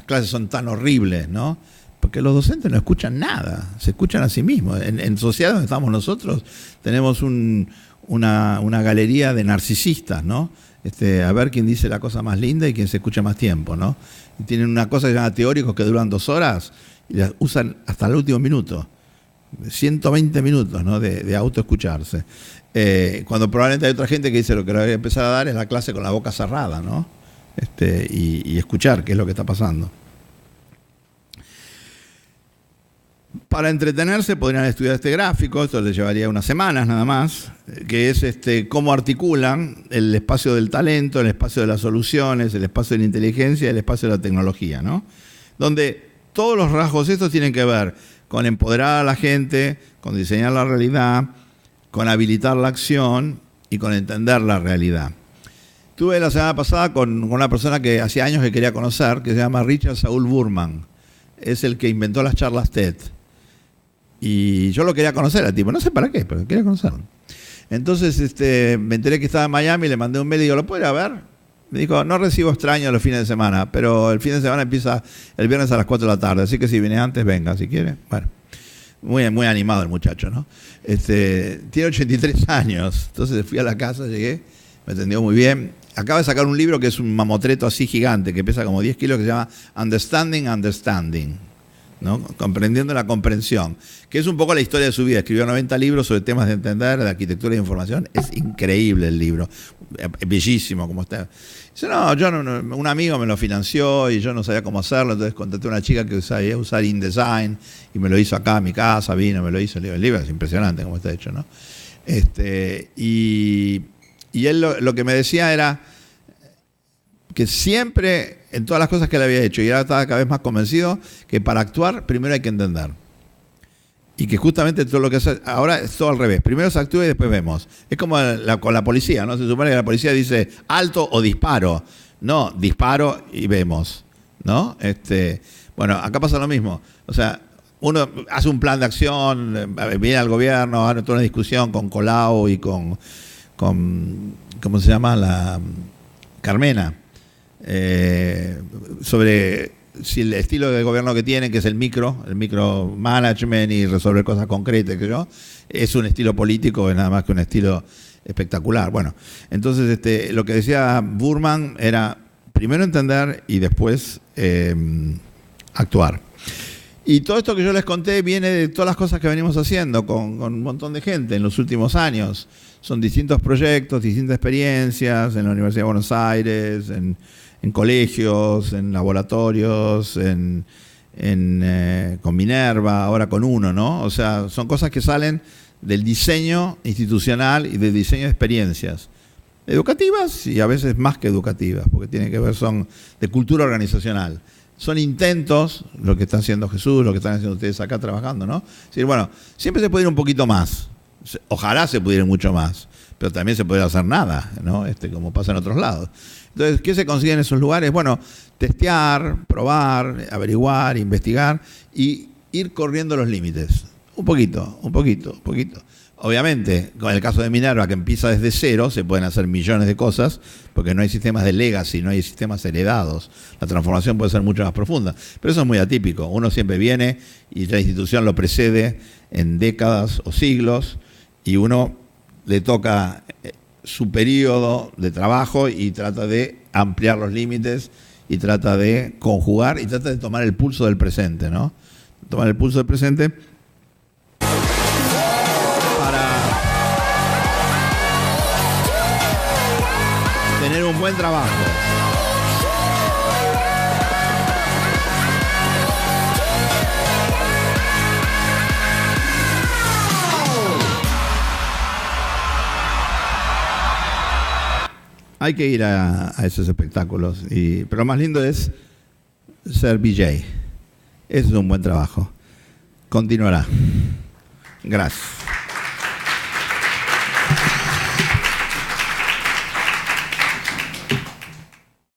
Speaker 1: clases son tan horribles, no? Porque los docentes no escuchan nada, se escuchan a sí mismos. En sociedad donde estamos nosotros tenemos una galería de narcisistas, ¿no? A ver quién dice la cosa más linda y quién se escucha más tiempo, ¿no? Y tienen una cosa que se llama teóricos que duran 2 horas y las usan hasta el último minuto. 120 minutos, ¿no? de autoescucharse. Cuando probablemente hay otra gente que dice lo que le voy a empezar a dar es la clase con la boca cerrada, ¿no? Y escuchar qué es lo que está pasando. Para entretenerse podrían estudiar este gráfico, esto les llevaría unas semanas nada más, que es cómo articulan el espacio del talento, el espacio de las soluciones, el espacio de la inteligencia y el espacio de la tecnología, ¿no? Donde todos los rasgos estos tienen que ver con empoderar a la gente, con diseñar la realidad, con habilitar la acción y con entender la realidad. Estuve la semana pasada con una persona que hacía años que quería conocer, que se llama Richard Saul Burman. Es el que inventó las charlas TED. Y yo lo quería conocer al tipo, no sé para qué, pero quería conocerlo. Entonces me enteré que estaba en Miami, le mandé un mail y digo, ¿lo puedo ir a ver? Me dijo, no recibo extraños los fines de semana, pero el fin de semana empieza el viernes a las 4 de la tarde, así que si viene antes, venga, si quiere. Bueno, muy animado el muchacho, ¿no? Tiene 83 años, entonces fui a la casa, llegué, me atendió muy bien. Acaba de sacar un libro que es un mamotreto así gigante, que pesa como 10 kilos, que se llama Understanding, ¿no? Comprendiendo la comprensión, que es un poco la historia de su vida. Escribió 90 libros sobre temas de entender, de arquitectura y de información. Es increíble el libro, bellísimo como está. Dice, un amigo me lo financió y yo no sabía cómo hacerlo, entonces contraté a una chica que sabía usar InDesign y me lo hizo acá en mi casa, vino, me lo hizo. El libro es impresionante como está hecho, ¿no? Y él lo que me decía era que siempre, en todas las cosas que él había hecho, y ahora estaba cada vez más convencido, que para actuar primero hay que entender. Y que justamente todo lo que hace, ahora es todo al revés. Primero se actúa y después vemos. Es como con la policía, ¿no? Se supone que la policía dice alto o disparo. No, disparo y vemos, ¿no? Bueno, acá pasa lo mismo. O sea, uno hace un plan de acción, viene al gobierno, hace toda una discusión con Colau y con ¿cómo se llama? La Carmena. Sobre si el estilo de gobierno que tienen, que es el micromanagement y resolver cosas concretas, es un estilo político, es nada más que un estilo espectacular. Bueno, entonces lo que decía Burman era primero entender y después actuar. Y todo esto que yo les conté viene de todas las cosas que venimos haciendo con un montón de gente en los últimos años. Son distintos proyectos, distintas experiencias en la Universidad de Buenos Aires, en colegios, en laboratorios, con Minerva, ahora con UNO, ¿no? O sea, son cosas que salen del diseño institucional y del diseño de experiencias educativas y a veces más que educativas, porque tienen que ver, son de cultura organizacional. son intentos, lo que está haciendo Jesús, lo que están haciendo ustedes acá trabajando, ¿no? Es decir, bueno, siempre se puede ir un poquito más. Ojalá se pudiera ir mucho más, pero también se puede hacer nada, ¿no? Como pasa en otros lados. Entonces, ¿qué se consigue en esos lugares? Bueno, testear, probar, averiguar, investigar y ir corriendo los límites. Un poquito. Obviamente, con el caso de Minerva, que empieza desde cero, se pueden hacer millones de cosas, porque no hay sistemas de legacy, no hay sistemas heredados. La transformación puede ser mucho más profunda. Pero eso es muy atípico. Uno siempre viene y la institución lo precede en décadas o siglos, y uno le toca su periodo de trabajo y trata de ampliar los límites, y trata de conjugar, y trata de tomar el pulso del presente, ¿no? Tomar el pulso del presente tener un buen trabajo. Hay que ir a esos espectáculos, pero lo más lindo es ser VJ. Eso es un buen trabajo. Continuará. Gracias.